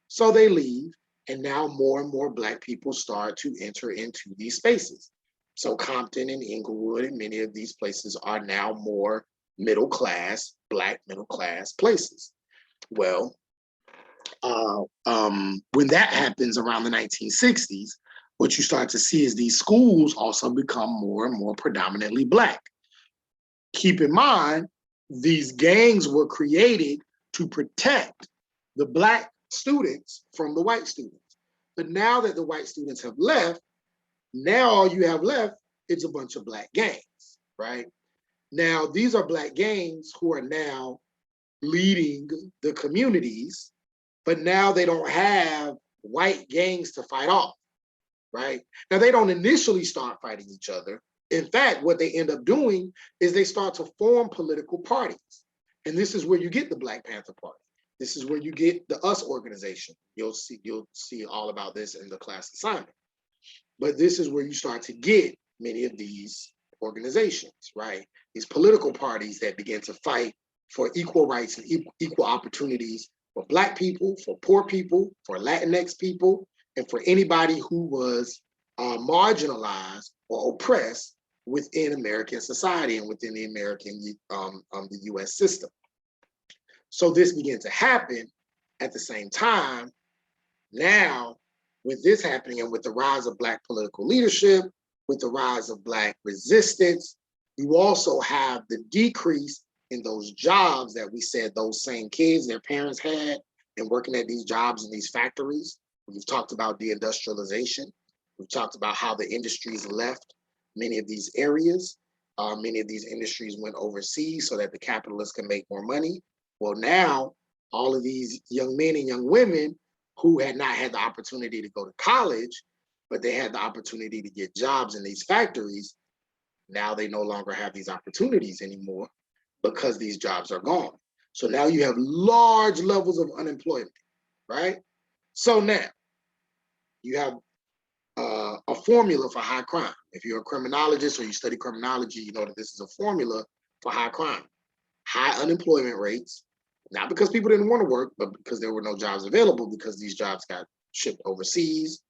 So they leave, and now more and more black people start to enter into these spaces. So Compton and Inglewood and many of these places are now more middle class, black middle class places. Well, when that happens around the 1960s, what you start to see is these schools also become more and more predominantly black. Keep in mind, these gangs were created to protect the black students from the white students. But now that the white students have left, now all you have left is a bunch of black gangs, right? Now, these are black gangs who are now leading the communities, but now they don't have white gangs to fight off, right? Now, they don't initially start fighting each other. In fact, what they end up doing is they start to form political parties. And this is where you get the Black Panther Party. This is where you get the US organization. You'll see all about this in the class assignment. But this is where you start to get many of these organizations, right? These political parties that begin to fight for equal rights and equal opportunities for Black people, for poor people, for Latinx people, and for anybody who was marginalized or oppressed within American society and within the American, the US system. So this began to happen at the same time. Now, with this happening and with the rise of Black political leadership, with the rise of Black resistance, you also have the decrease in those jobs that we said those same kids, their parents had, and working at these jobs in these factories. We've talked about deindustrialization. We've talked about how the industries left many of these areas. Many of these industries went overseas so that the capitalists can make more money. Well, now all of these young men and young women who had not had the opportunity to go to college, but they had the opportunity to get jobs in these factories, now they no longer have these opportunities anymore because these jobs are gone. So now you have large levels of unemployment, right? So now you have a formula for high crime. If you're a criminologist or you study criminology, you know that this is a formula for high crime. High unemployment rates, not because people didn't want to work, but because there were no jobs available because these jobs got shipped overseas.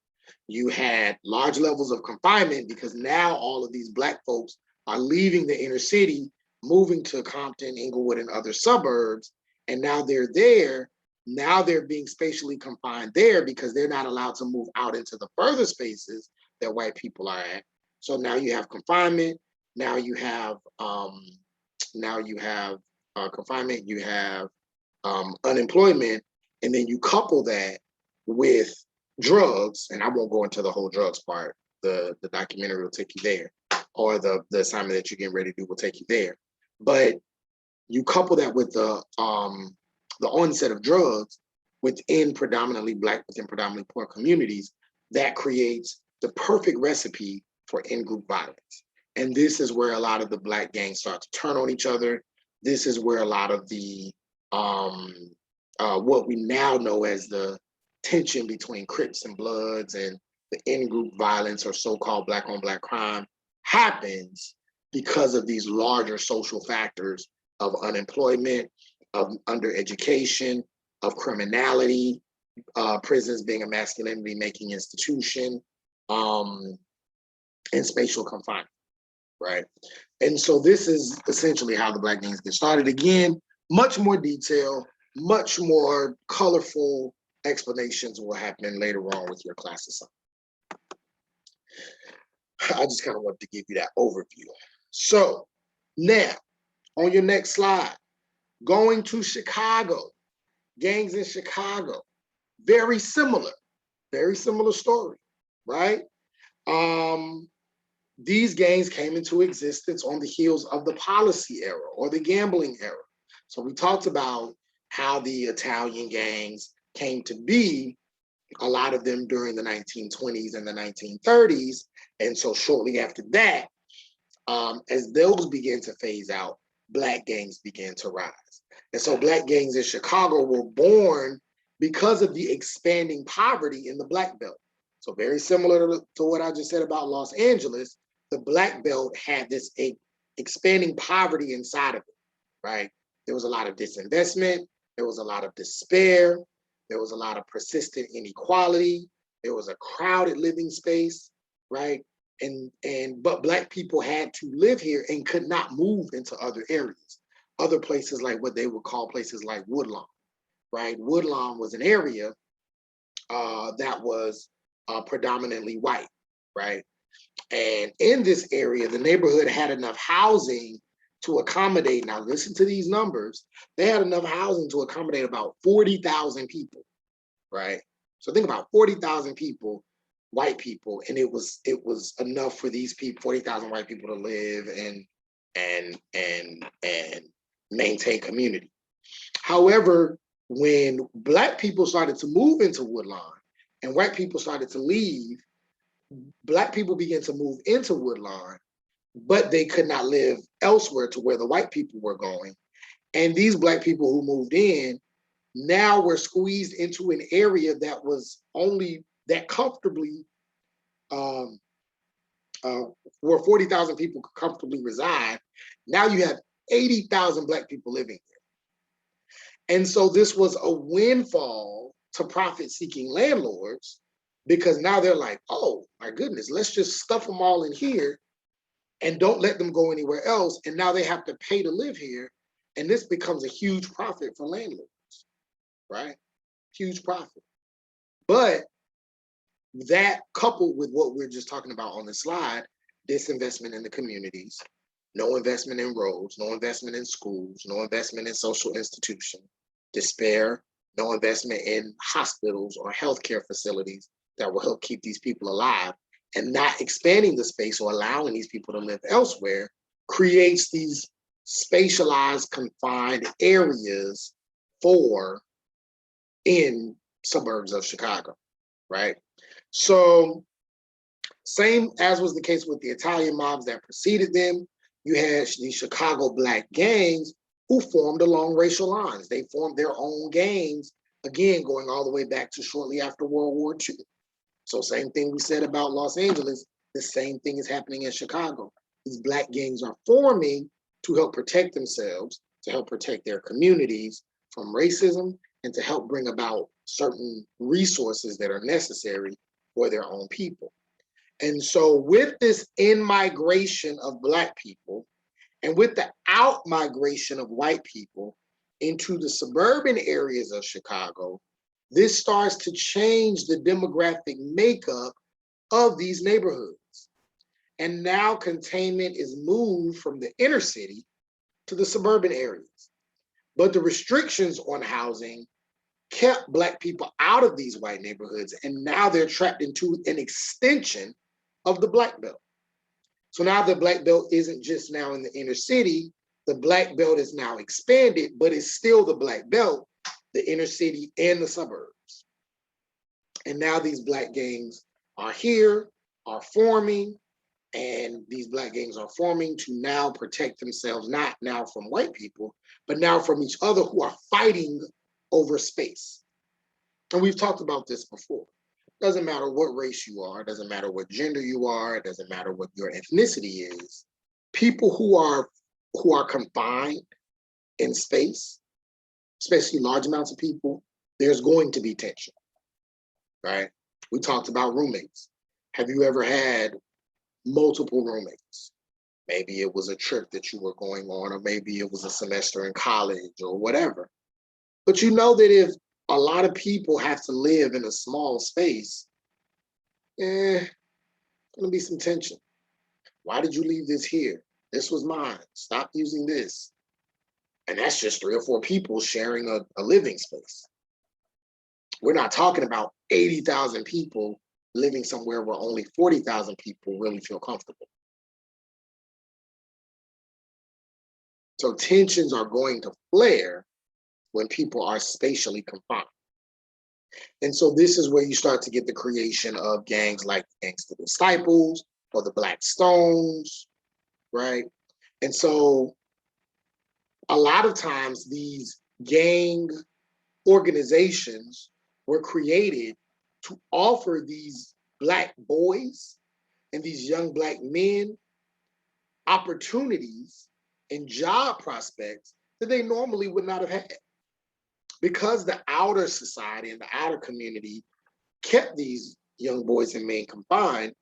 You had large levels of confinement because now all of these Black folks are leaving the inner city, moving to Compton, Inglewood, and other suburbs, and now they're there. Now they're being spatially confined there because they're not allowed to move out into the further spaces that white people are at. So now you have confinement. Now you have confinement. You have unemployment, and then you couple that with drugs, and I won't go into the whole drugs part. The documentary will take you there, or the assignment that you're getting ready to do will take you there. But you couple that with the onset of drugs within predominantly Black, within predominantly poor communities, that creates the perfect recipe for in-group violence. And this is where a lot of the Black gangs start to turn on each other. This is where a lot of the what we now know as the tension between Crips and Bloods and the in-group violence or so-called Black on Black crime happens because of these larger social factors of unemployment, of undereducation, of criminality, prisons being a masculinity making institution, and spatial confinement, right? And so this is essentially how the Black gangs get started. Again, much more detail, much more colorful explanations will happen later on with your class assignment. I just kind of wanted to give you that overview. So now, on your next slide, going to Chicago, gangs in Chicago, very similar story, right? These gangs came into existence on the heels of the policy era or the gambling era. So we talked about how the Italian gangs came to be, a lot of them during the 1920s and the 1930s. And so shortly after that, as those began to phase out, Black gangs began to rise. And so Black gangs in Chicago were born because of the expanding poverty in the Black Belt. So very similar to what I just said about Los Angeles, the Black Belt had this expanding poverty inside of it, right? There was a lot of disinvestment, there was a lot of despair, there was a lot of persistent inequality, there was a crowded living space, right? But Black people had to live here and could not move into other areas, other places like what they would call places like Woodlawn, right? Woodlawn was an area that was predominantly white, right? And in this area, the neighborhood had enough housing to accommodate, now listen to these numbers, they had enough housing to accommodate about 40,000 people, right? So think about 40,000 people, white people, and it was enough for these people, 40,000 white people to live and maintain community. However, when Black people started to move into Woodlawn and white people started to leave, Black people began to move into Woodlawn, but they could not live elsewhere to where the white people were going. And these Black people who moved in now were squeezed into an area that was only that comfortably, where 40,000 people could comfortably reside. Now you have 80,000 Black people living there. And so this was a windfall to profit-seeking landlords, because now they're like, oh my goodness, let's just stuff them all in here and don't let them go anywhere else. And now they have to pay to live here. And this becomes a huge profit for landlords, right? Huge profit. But that coupled with what we're just talking about on the slide, disinvestment in the communities, no investment in roads, no investment in schools, no investment in social institutions, despair, no investment in hospitals or healthcare facilities that will help keep these people alive, and not expanding the space or allowing these people to live elsewhere creates these spatialized, confined areas in suburbs of Chicago, right? So same as was the case with the Italian mobs that preceded them, you had the Chicago Black gangs who formed along racial lines. They formed their own gangs, again, going all the way back to shortly after World War II. So same thing we said about Los Angeles, the same thing is happening in Chicago. These Black gangs are forming to help protect themselves, to help protect their communities from racism, and to help bring about certain resources that are necessary for their own people. And so with this in-migration of Black people, and with the out-migration of white people into the suburban areas of Chicago, this starts to change the demographic makeup of these neighborhoods. And now containment is moved from the inner city to the suburban areas. But the restrictions on housing kept Black people out of these white neighborhoods, and now they're trapped into an extension of the Black Belt. So now the Black Belt isn't just now in the inner city, the Black Belt is now expanded, but it's still the Black Belt, the inner city and the suburbs. And now these Black gangs are here, are forming, and these Black gangs are forming to now protect themselves, not now from white people, but now from each other who are fighting over space. And we've talked about this before. Doesn't matter what race you are, doesn't matter what gender you are, it doesn't matter what your ethnicity is. People who are confined in space, especially large amounts of people, there's going to be tension, right? We talked about roommates. Have you ever had multiple roommates? Maybe it was a trip that you were going on, or maybe it was a semester in college or whatever. But you know that if a lot of people have to live in a small space, gonna be some tension. Why did you leave this here? This was mine. Stop using this. And that's just 3 or 4 people sharing a living space. We're not talking about 80,000 people living somewhere where only 40,000 people really feel comfortable. So tensions are going to flare when people are spatially confined. And so this is where you start to get the creation of gangs like Gangs the Disciples or the Black Stones, right? And so a lot of times these gang organizations were created to offer these Black boys and these young Black men opportunities and job prospects that they normally would not have had. Because the outer society and the outer community kept these young boys and men confined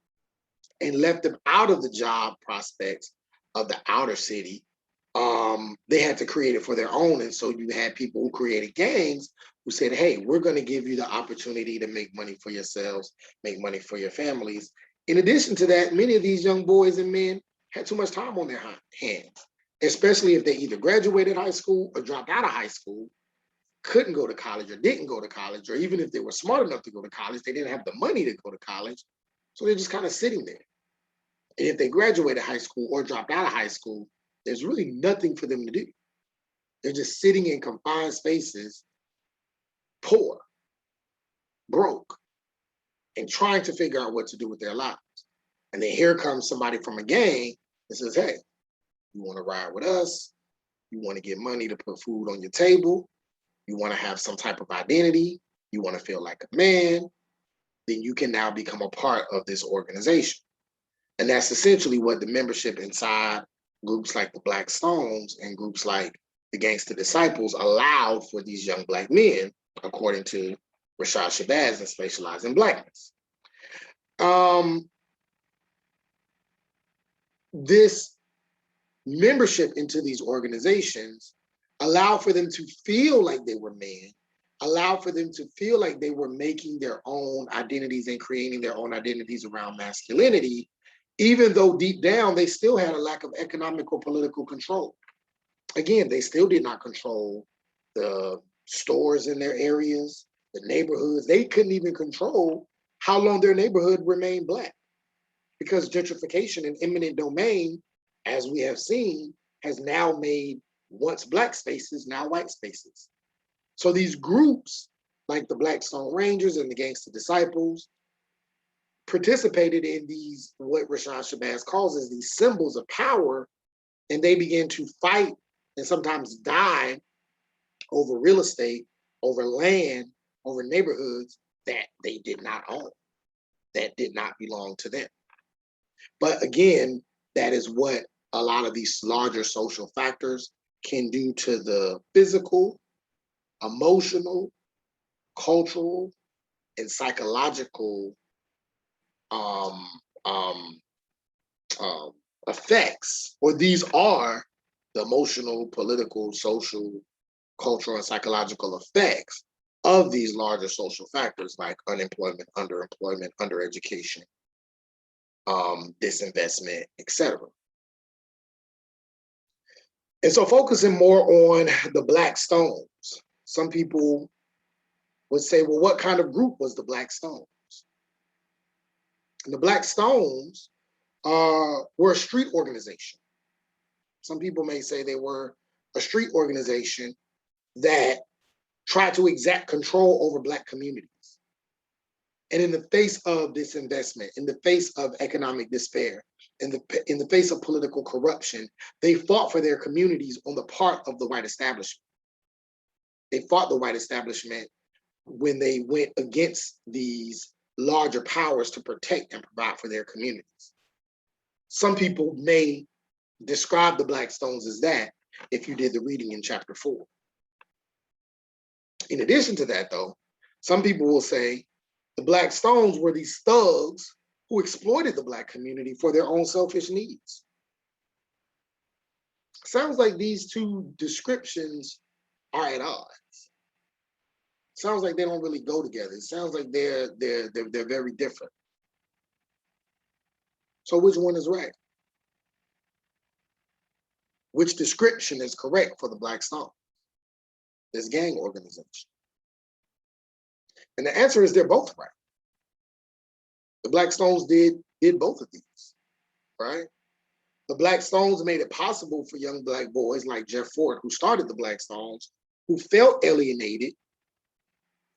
and left them out of the job prospects of the outer city, they had to create it for their own. And so you had people who created gangs who said, hey, we're going to give you the opportunity to make money for yourselves, make money for your families. In addition to that, many of these young boys and men had too much time on their hands, especially if they either graduated high school or dropped out of high school, couldn't go to college or didn't go to college, or even if they were smart enough to go to college, they didn't have the money to go to college. So they're just kind of sitting there. And if they graduated high school or dropped out of high school, there's really nothing for them to do. They're just sitting in confined spaces, poor, broke, and trying to figure out what to do with their lives. And then here comes somebody from a gang that says, hey, you want to ride with us? You want to get money to put food on your table? You want to have some type of identity? You want to feel like a man? Then you can now become a part of this organization. And that's essentially what the membership inside groups like the Black Stones and groups like the Gangster Disciples allowed for these young Black men, according to Rashad Shabazz and Specialized in Blackness. This membership into these organizations allowed for them to feel like they were men, allowed for them to feel like they were making their own identities and creating their own identities around masculinity, even though deep down they still had a lack of economic or political control. Again, they still did not control the stores in their areas, the neighborhoods. They couldn't even control how long their neighborhood remained Black, because gentrification and eminent domain, as we have seen, has now made once Black spaces now white spaces. So these groups, like the Black Stone Rangers and the Gangster Disciples, participated in these, what Rashad Shabazz calls as these symbols of power, and they began to fight and sometimes die over real estate, over land, over neighborhoods that they did not own, that did not belong to them. But again, that is what a lot of these larger social factors can do to the physical, emotional, cultural, and psychological effects, or these are the emotional, political, social, cultural, and psychological effects of these larger social factors like unemployment, underemployment, undereducation, disinvestment, etc. And so focusing more on the Black Stones, some people would say, well, what kind of group was the Black Stones? And the Black Stones were a street organization. Some people may say they were a street organization that tried to exact control over Black communities. And in the face of disinvestment, in the face of economic despair, in the face of political corruption, they fought for their communities on the part of the white establishment. They fought the white establishment when they went against these larger powers to protect and provide for their communities. Some people may describe the Black Stones as that if you did the reading in chapter 4. In addition to that, though, some people will say the Black Stones were these thugs who exploited the Black community for their own selfish needs. Sounds like these two descriptions are at odds. Sounds like they don't really go together. It sounds like they're very different. So which one is right? Which description is correct for the Black Stones, this gang organization? And the answer is they're both right. The Black Stones did both of these, right? The Black Stones made it possible for young Black boys like Jeff Ford, who started the Black Stones, who felt alienated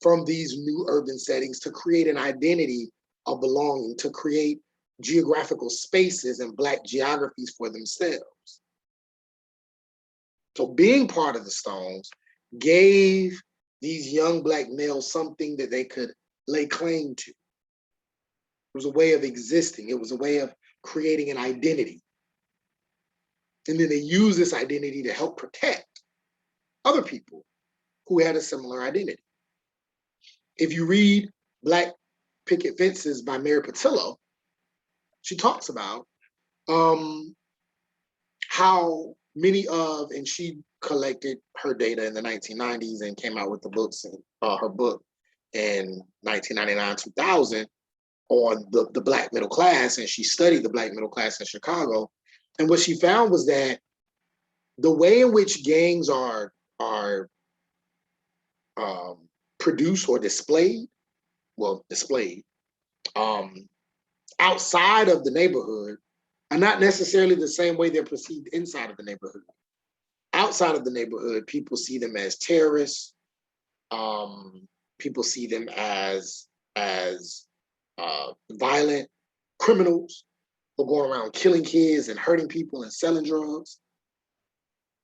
from these new urban settings, to create an identity of belonging, to create geographical spaces and Black geographies for themselves. So being part of the Stones gave these young Black males something that they could lay claim to. It was a way of existing. It was a way of creating an identity. And then they use this identity to help protect other people who had a similar identity. If you read Black Picket Fences by Mary Patillo, she talks about how many of, and she collected her data in the 1990s and came out with the books, and her book in 1999, 2000 on the Black middle class, and she studied the Black middle class in Chicago. And what she found was that the way in which gangs are produced or displayed, outside of the neighborhood are not necessarily the same way they're perceived inside of the neighborhood. Outside of the neighborhood, people see them as terrorists. People see them as violent criminals who go around killing kids and hurting people and selling drugs.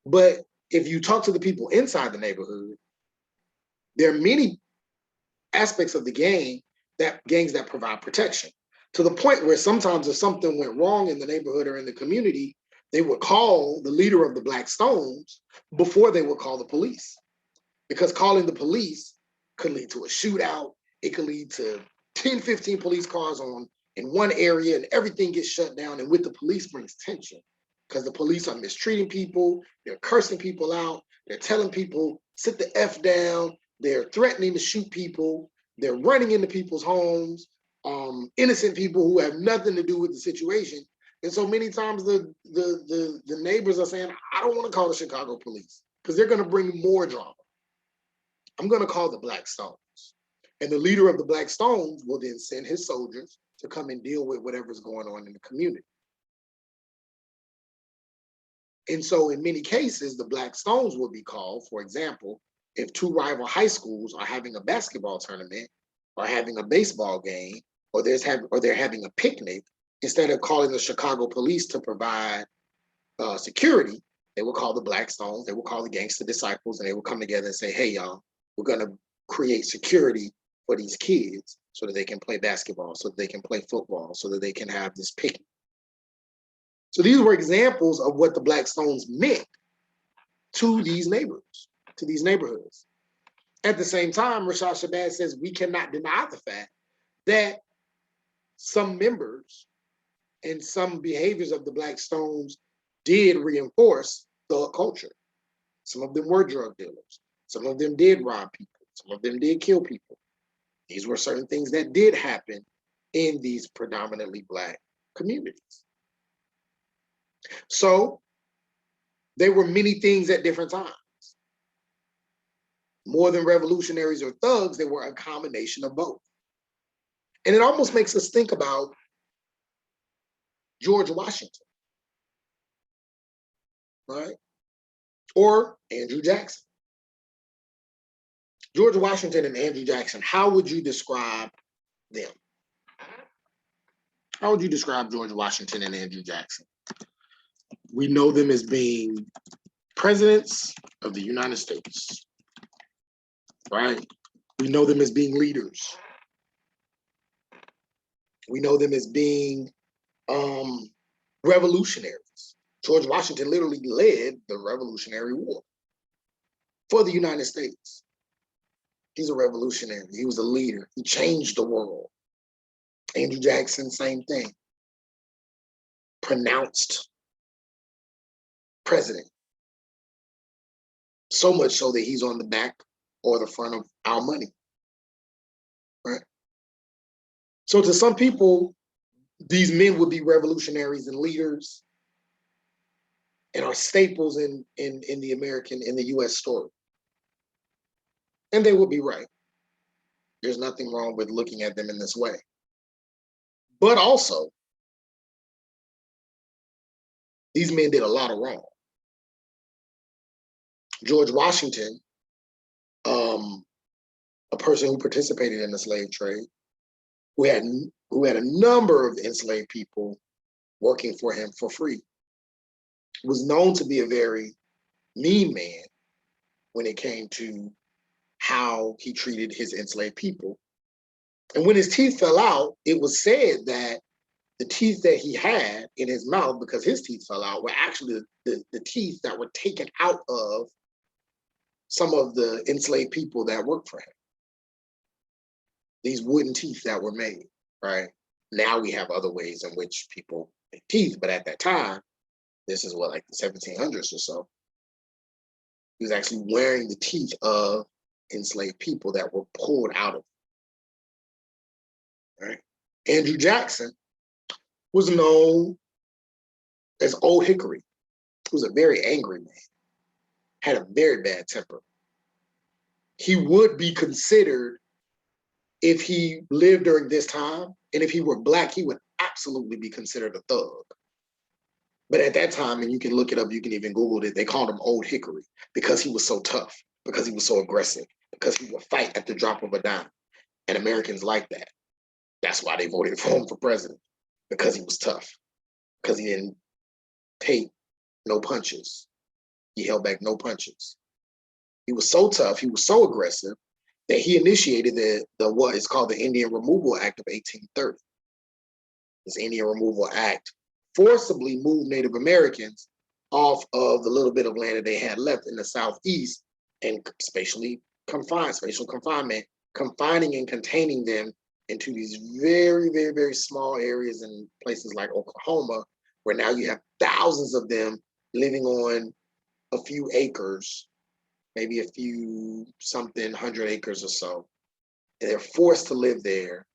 But if you talk to the people inside the neighborhood, there are many aspects of the gangs that provide protection, to the point where sometimes if something went wrong in the neighborhood or in the community, they would call the leader of the Black Stones before they would call the police. Because calling the police could lead to a shootout. It could lead to 10, 15 police cars in one area, and everything gets shut down. And with the police brings tension, because the police are mistreating people. They're cursing people out. They're telling people, sit the F down. They're threatening to shoot people. They're running into people's homes, innocent people who have nothing to do with the situation. And so many times the neighbors are saying, I don't want to call the Chicago police because they're going to bring more drama. I'm going to call the Black Stones. And the leader of the Black Stones will then send his soldiers to come and deal with whatever's going on in the community. And so in many cases, the Black Stones will be called, for example, if two rival high schools are having a basketball tournament or having a baseball game, or they're having a picnic. Instead of calling the Chicago police to provide security, they will call the Black Stones, they will call the Gangster Disciples, and they will come together and say, hey, y'all, we're going to create security for these kids so that they can play basketball, so that they can play football, so that they can have this picnic. So these were examples of what the Black Stones meant to these neighborhoods. At the same time, Rashad Shabazz says we cannot deny the fact that some members and some behaviors of the Black Stones did reinforce thug culture. Some of them were drug dealers. Some of them did rob people. Some of them did kill people. These were certain things that did happen in these predominantly Black communities. So there were many things at different times. more than revolutionaries or thugs, they were a combination of both. And it almost makes us think about George Washington, right? Or Andrew Jackson. George Washington and Andrew Jackson, how would you describe them? How would you describe George Washington and Andrew Jackson? We know them as being presidents of the United States, right? We know them as being leaders. We know them as being revolutionaries. George Washington literally led the Revolutionary War for the United States. He's a revolutionary. He was a leader. He changed the world. Andrew Jackson, same thing. Pronounced president. So much so that he's on the back or the front of our money, right? So to some people, these men would be revolutionaries and leaders and are staples in the US story. And they would be right. There's nothing wrong with looking at them in this way. But also, these men did a lot of wrong. George Washington, a person who participated in the slave trade, who had a number of enslaved people working for him for free, was known to be a very mean man when it came to how he treated his enslaved people. And when his teeth fell out, it was said that the teeth that he had in his mouth, because his teeth fell out, were actually the teeth that were taken out of some of the enslaved people that worked for him. These wooden teeth that were made, right? Now we have other ways in which people make teeth, but at that time, this is what, like the 1700s or so, he was actually wearing the teeth of enslaved people that were pulled out of him, right? Andrew Jackson was known as Old Hickory. He was a very angry man, had a very bad temper. He would be considered, if he lived during this time, and if he were Black, he would absolutely be considered a thug. But at that time, and you can look it up, you can even Google it, they called him Old Hickory because he was so tough, because he was so aggressive, because he would fight at the drop of a dime. And Americans liked that. That's why they voted for him for president, because he was tough, because he didn't take no punches. He held back no punches. He was so tough, he was so aggressive, that he initiated the what is called the Indian Removal Act of 1830. This Indian Removal Act forcibly moved Native Americans off of the little bit of land that they had left in the Southeast and spatial confinement, confining and containing them into these very, very, very small areas in places like Oklahoma, where now you have thousands of them living on a few acres, maybe a few something 100 acres or so. And they're forced to live there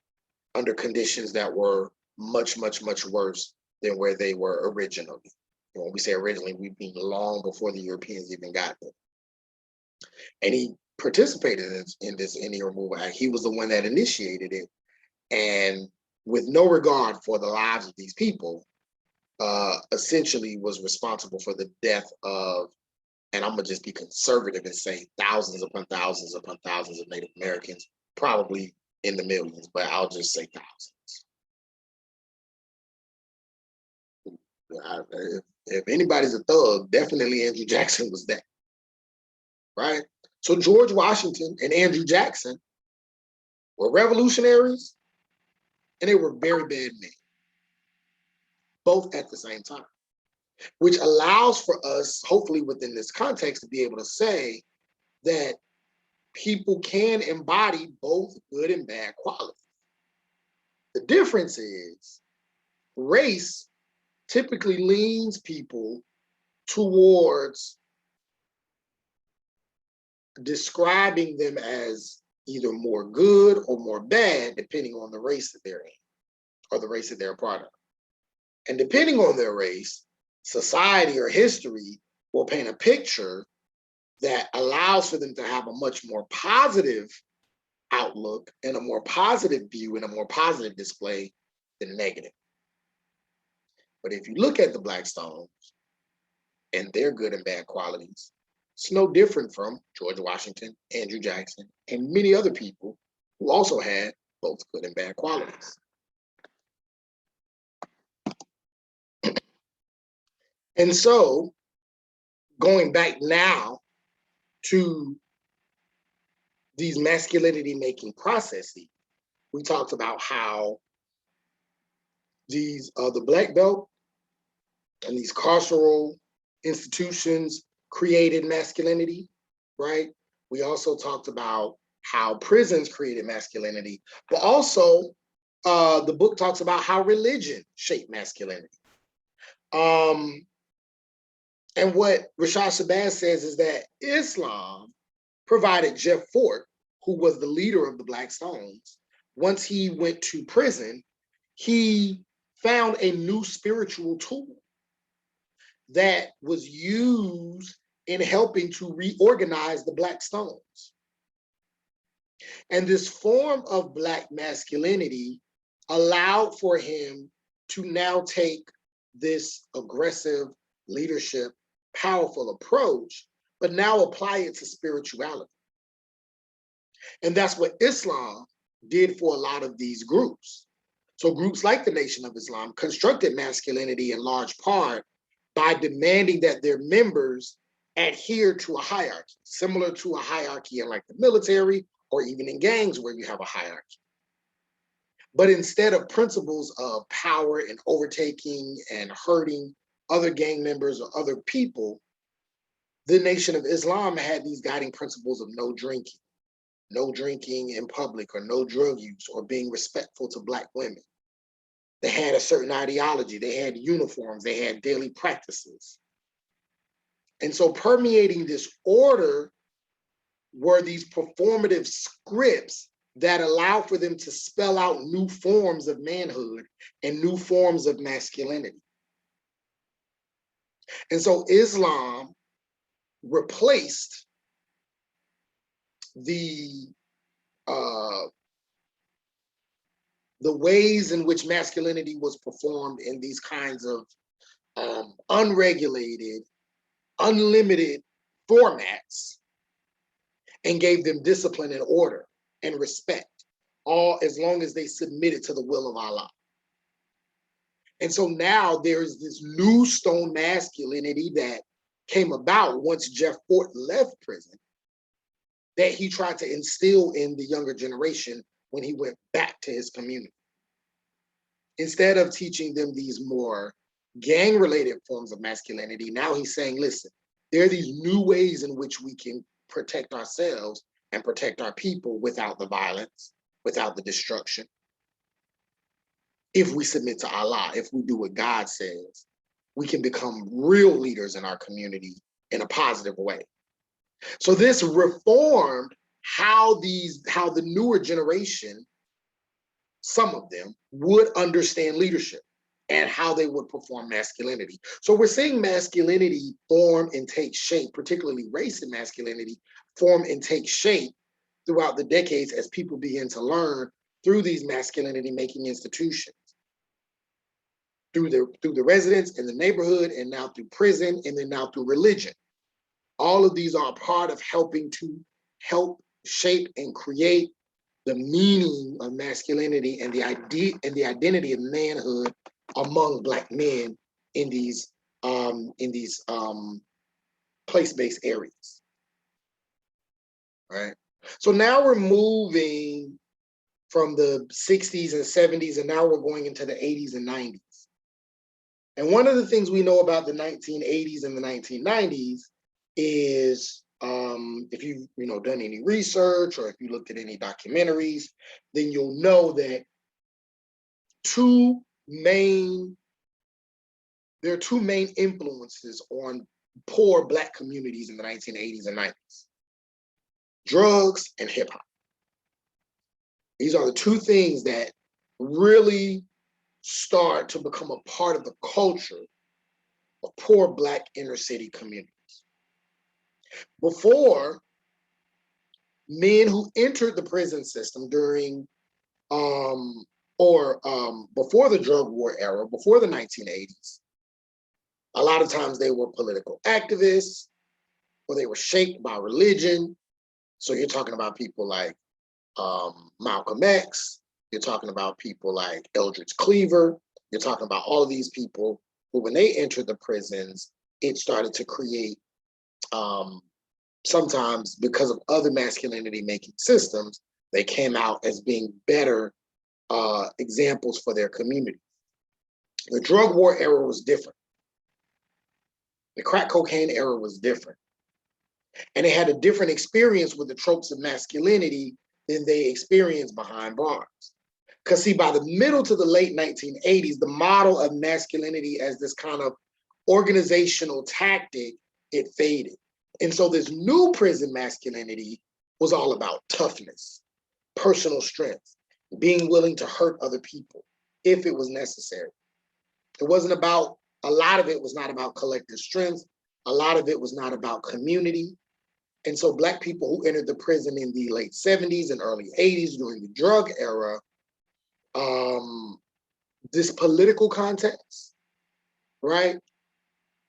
under conditions that were much, much, much worse than where they were originally. And when we say originally, we mean long before the Europeans even got there. And he participated in this Indian Removal Act. He was the one that initiated it. And with no regard for the lives of these people, essentially was responsible for the death of, and I'm gonna just be conservative and say thousands upon thousands upon thousands of Native Americans, probably in the millions, but I'll just say thousands. If anybody's a thug, definitely Andrew Jackson was that, right? So George Washington and Andrew Jackson were revolutionaries, and they were very bad men, both at the same time, which allows for us, hopefully within this context, to be able to say that people can embody both good and bad qualities. The difference is race typically leans people towards describing them as either more good or more bad, depending on the race that they're in or the race that they're a part of. And depending on their race, society or history will paint a picture that allows for them to have a much more positive outlook and a more positive view and a more positive display than negative. But if you look at the Black Stones and their good and bad qualities, it's no different from George Washington, Andrew Jackson, and many other people who also had both good and bad qualities. And so, going back now to these masculinity making processes, we talked about how these the Black Belt and these carceral institutions created masculinity, right? We also talked about how prisons created masculinity, but also the book talks about how religion shaped masculinity. And what Rashad Shabazz says is that Islam provided Jeff Fort, who was the leader of the Black Stones, once he went to prison, he found a new spiritual tool that was used in helping to reorganize the Black Stones. And this form of Black masculinity allowed for him to now take this aggressive leadership, powerful approach, but now apply it to spirituality. And that's what Islam did for a lot of these groups. So groups like the Nation of Islam constructed masculinity in large part by demanding that their members adhere to a hierarchy, similar to a hierarchy in like the military or even in gangs where you have a hierarchy. But instead of principles of power and overtaking and hurting other gang members or other people, the Nation of Islam had these guiding principles of no drinking in public, or no drug use, or being respectful to Black women. They had a certain ideology, they had uniforms, they had daily practices. And so permeating this order were these performative scripts that allow for them to spell out new forms of manhood and new forms of masculinity. And so Islam replaced the ways in which masculinity was performed in these kinds of unregulated, unlimited formats, and gave them discipline and order and respect, all as long as they submitted to the will of Allah. And so now there's this new stone masculinity that came about once Jeff Fort left prison, that he tried to instill in the younger generation when he went back to his community. Instead of teaching them these more gang-related forms of masculinity, now he's saying, listen, there are these new ways in which we can protect ourselves and protect our people without the violence, without the destruction. If we submit to Allah, if we do what God says, we can become real leaders in our community in a positive way. So this reformed how the newer generation, some of them, would understand leadership and how they would perform masculinity. So we're seeing masculinity form and take shape, particularly race and masculinity form and take shape throughout the decades as people begin to learn through these masculinity making institutions, through the residents in the neighborhood, and now through prison, and then now through religion. All of these are a part of helping to help shape and create the meaning of masculinity and the idea and the identity of manhood among Black men in these place-based areas. Right. So now we're moving from the 60s and 70s, and now we're going into the 80s and 90s. And one of the things we know about the 1980s and the 1990s is, if you've done any research or if you looked at any documentaries, then you'll know that there are two main influences on poor Black communities in the 1980s and 90s: drugs and hip hop. These are the two things that really start to become a part of the culture of poor Black inner city communities. Before, men who entered the prison system during before the drug war era, before the 1980s, a lot of times they were political activists or they were shaped by religion. So you're talking about people like Malcolm X, you're talking about people like Eldridge Cleaver, you're talking about all of these people who, when they entered the prisons, it started to create, sometimes because of other masculinity making systems, they came out as being better examples for their community. The drug war era was different. The crack cocaine era was different. And they had a different experience with the tropes of masculinity than they experienced behind bars. Because see, by the middle to the late 1980s, the model of masculinity as this kind of organizational tactic, it faded. And so this new prison masculinity was all about toughness, personal strength, being willing to hurt other people if it was necessary. It wasn't about, a lot of it was not about collective strength. A lot of it was not about community. And so Black people who entered the prison in the late 70s and early 80s during the drug era, this political context, right?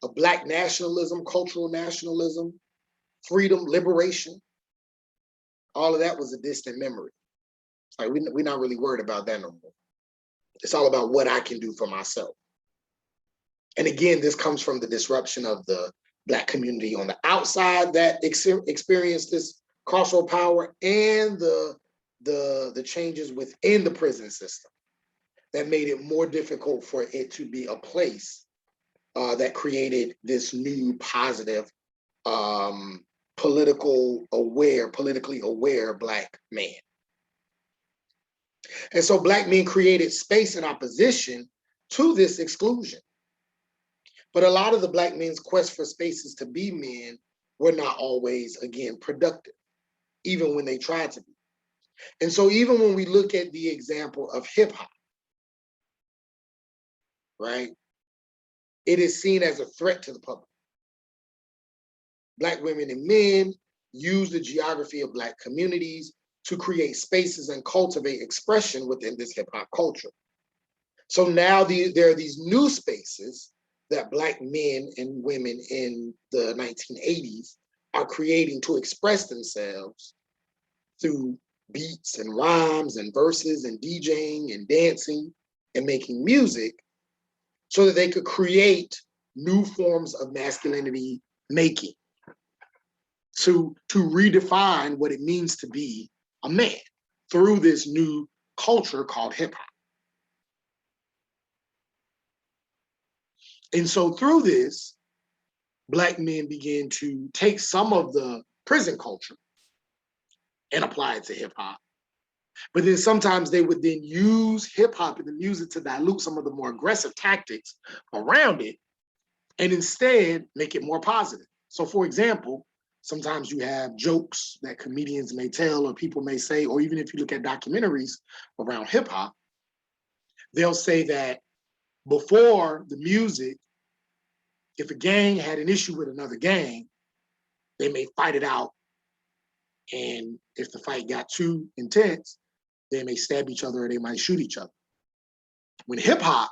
Of Black nationalism, cultural nationalism, freedom, liberation, all of that was a distant memory. Like we're not really worried about that no more. It's all about what I can do for myself. And again, this comes from the disruption of the Black community on the outside that experienced this carceral power, and the changes within the prison system that made it more difficult for it to be a place that created this new positive, politically aware Black man. And so Black men created space in opposition to this exclusion. But a lot of the Black men's quest for spaces to be men were not always, again, productive, even when they tried to be. And so even when we look at the example of hip hop, right, it is seen as a threat to the public. Black women and men use the geography of Black communities to create spaces and cultivate expression within this hip hop culture. So now there are these new spaces that Black men and women in the 1980s are creating to express themselves through beats and rhymes and verses and DJing and dancing and making music, so that they could create new forms of masculinity making, to redefine what it means to be a man through this new culture called hip hop. And so through this, Black men began to take some of the prison culture and apply it to hip hop. But then sometimes they would then use hip hop and the music to dilute some of the more aggressive tactics around it, and instead make it more positive. So for example, sometimes you have jokes that comedians may tell or people may say, or even if you look at documentaries around hip hop, they'll say that before the music, if a gang had an issue with another gang, they may fight it out. And if the fight got too intense, they may stab each other or they might shoot each other. When hip hop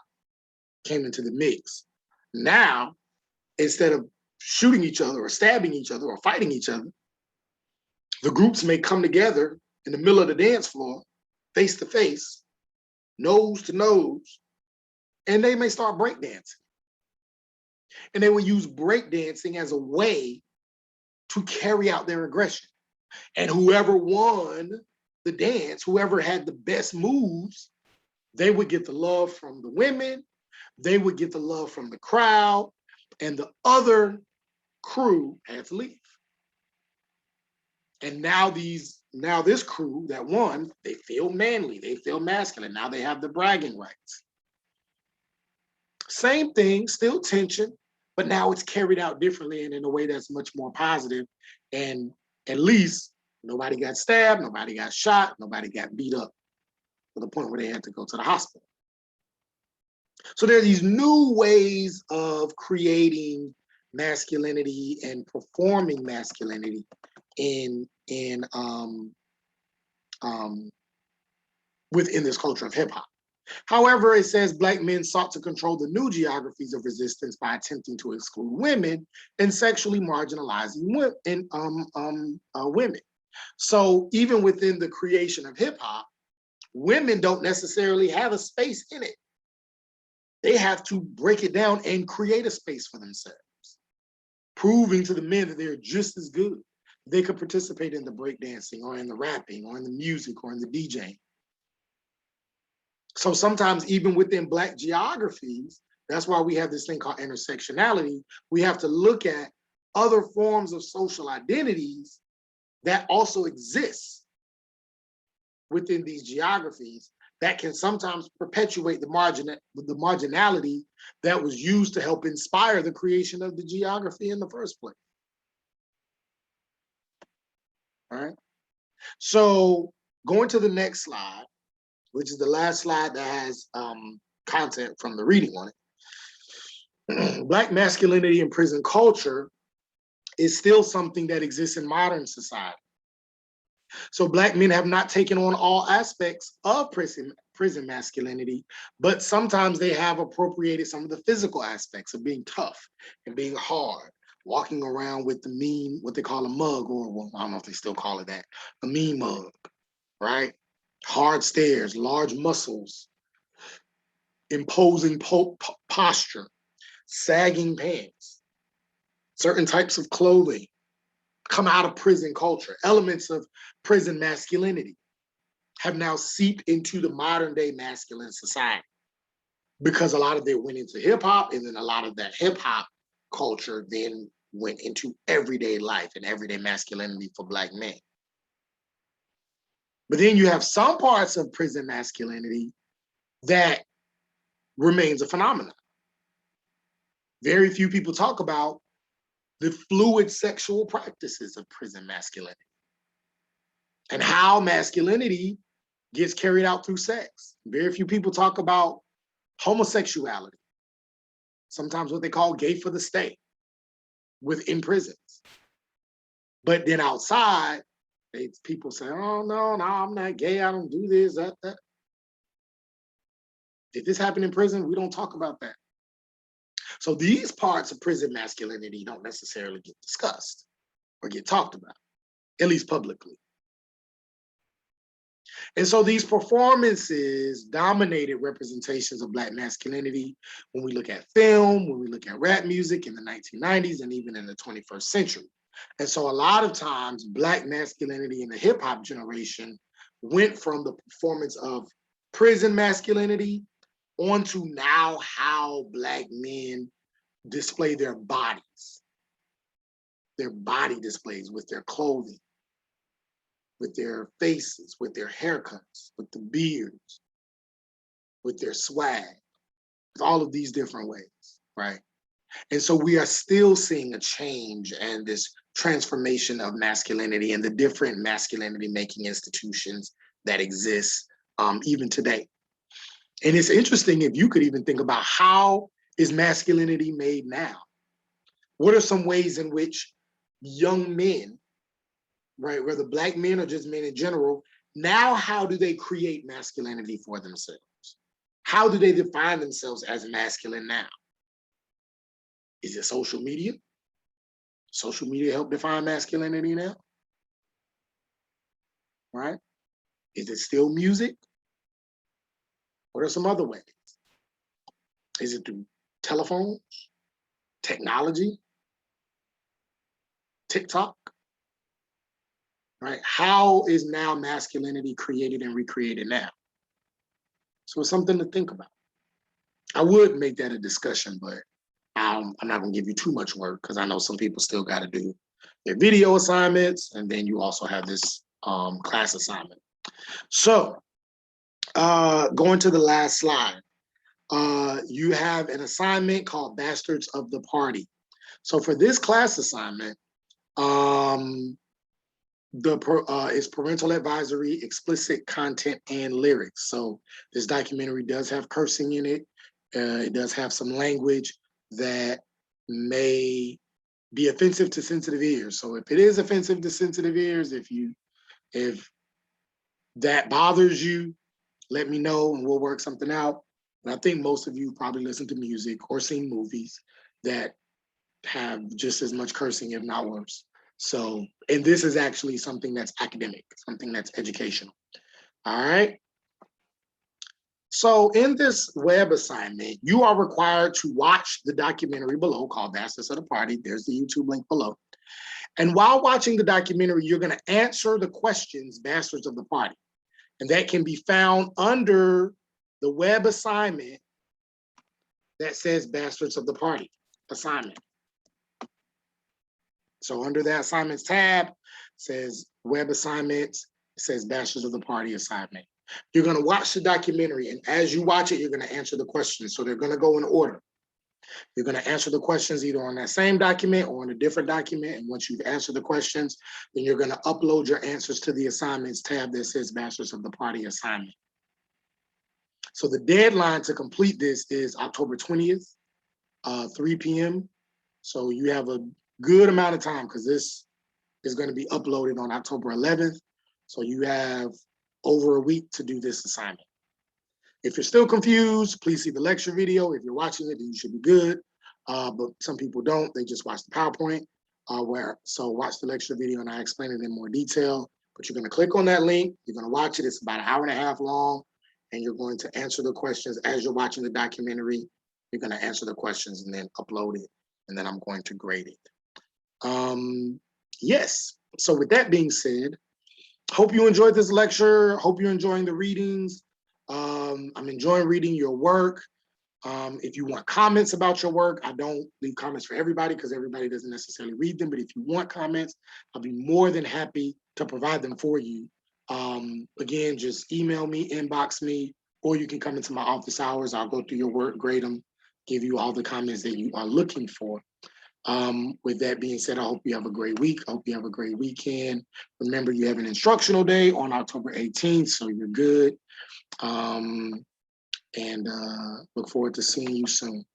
came into the mix, now, instead of shooting each other or stabbing each other or fighting each other, the groups may come together in the middle of the dance floor, face to face, nose to nose, and they may start breakdancing. And they will use breakdancing as a way to carry out their aggression. And whoever won the dance, whoever had the best moves, they would get the love from the women, they would get the love from the crowd, and the other crew had to leave. And now this crew that won, they feel manly, they feel masculine. Now they have the bragging rights. Same thing, still tension, but now it's carried out differently and in a way that's much more positive. And at least nobody got stabbed, nobody got shot, nobody got beat up to the point where they had to go to the hospital. So there are these new ways of creating masculinity and performing masculinity in within this culture of hip hop. However, it says Black men sought to control the new geographies of resistance by attempting to exclude women and sexually marginalizing women. So even within the creation of hip hop, women don't necessarily have a space in it. They have to break it down and create a space for themselves, proving to the men that they're just as good. They could participate in the breakdancing or in the rapping or in the music or in the DJing. So sometimes even within Black geographies, that's why we have this thing called intersectionality. We have to look at other forms of social identities that also exist within these geographies that can sometimes perpetuate the marginality that was used to help inspire the creation of the geography in the first place. All right. So going to the next slide, which is the last slide that has content from the reading on it. Black masculinity in prison culture is still something that exists in modern society. So Black men have not taken on all aspects of prison masculinity, but sometimes they have appropriated some of the physical aspects of being tough and being hard, walking around with the mean, what they call a mug, or well, I don't know if they still call it that, a mean mug, right? Hard stares, large muscles, imposing posture, sagging pants, certain types of clothing come out of prison culture. Elements of prison masculinity have now seeped into the modern day masculine society because a lot of it went into hip hop, and then a lot of that hip hop culture then went into everyday life and everyday masculinity for Black men. But then you have some parts of prison masculinity that remains a phenomenon. Very few people talk about the fluid sexual practices of prison masculinity and how masculinity gets carried out through sex. Very few people talk about homosexuality, sometimes what they call gay for the state within prisons. But then outside, people say, oh, no, I'm not gay, I don't do this, that. If this happened in prison, we don't talk about that. So these parts of prison masculinity don't necessarily get discussed or get talked about, at least publicly. And so these performances dominated representations of Black masculinity when we look at film, when we look at rap music in the 1990s, and even in the 21st century. And so a lot of times Black masculinity in the hip hop generation went from the performance of prison masculinity onto now how Black men display their body displays with their clothing, with their faces, with their haircuts, with the beards, with their swag, with all of these different ways, right? And so we are still seeing a change and this transformation of masculinity and the different masculinity making institutions that exist even today. And it's interesting if you could even think about how is masculinity made now? What are some ways in which young men, right, whether Black men or just men in general, now how do they create masculinity for themselves? How do they define themselves as masculine now? Is it social media? Social media help define masculinity now? Right? Is it still music? What are some other ways? Is it through telephones, technology, TikTok? Right? How is now masculinity created and recreated now? So it's something to think about. I would make that a discussion, but I'm not gonna give you too much work because I know some people still gotta do their video assignments, and then you also have this class assignment. So going to the last slide, you have an assignment called Bastards of the Party. So for this class assignment, is parental advisory, explicit content, and lyrics. So this documentary does have cursing in it. It does have some language that may be offensive to sensitive ears. So if it is offensive to sensitive ears, if that bothers you, let me know and we'll work something out. But I think most of you probably listen to music or seen movies that have just as much cursing, if not worse. So, and this is actually something that's academic, something that's educational. All right. So in this web assignment, you are required to watch the documentary below called Bastards of the Party. There's the YouTube link below. And while watching the documentary, you're going to answer the questions, Bastards of the Party. And that can be found under the web assignment that says Bastards of the Party assignment. So under that assignments tab, says web assignments, it says Bastards of the Party assignment. You're going to watch the documentary, and as you watch it, you're going to answer the questions. So they're going to go in order. You're going to answer the questions either on that same document or on a different document. And once you've answered the questions, then you're going to upload your answers to the assignments tab that says Bastards of the Party assignment. So the deadline to complete this is October 20th, 3 p.m. So you have a good amount of time because this is going to be uploaded on October 11th. So you have over a week to do this assignment. If you're still confused, please see the lecture video. If you're watching it, then you should be good. But some people don't, they just watch the PowerPoint. So watch the lecture video and I explain it in more detail. But you're gonna click on that link, you're gonna watch it, it's about an hour and a half long, and you're going to answer the questions as you're watching the documentary. You're gonna answer the questions and then upload it, and then I'm going to grade it. Yes, so with that being said, hope you enjoyed this lecture. Hope you're enjoying the readings. I'm enjoying reading your work. If you want comments about your work, I don't leave comments for everybody because everybody doesn't necessarily read them. But if you want comments, I'll be more than happy to provide them for you. Again, just email me, inbox me, or you can come into my office hours. I'll go through your work, grade them, give you all the comments that you are looking for. With that being said, I hope you have a great week. I hope you have a great weekend. Remember, you have an instructional day on October 18th, so you're good. And look forward to seeing you soon.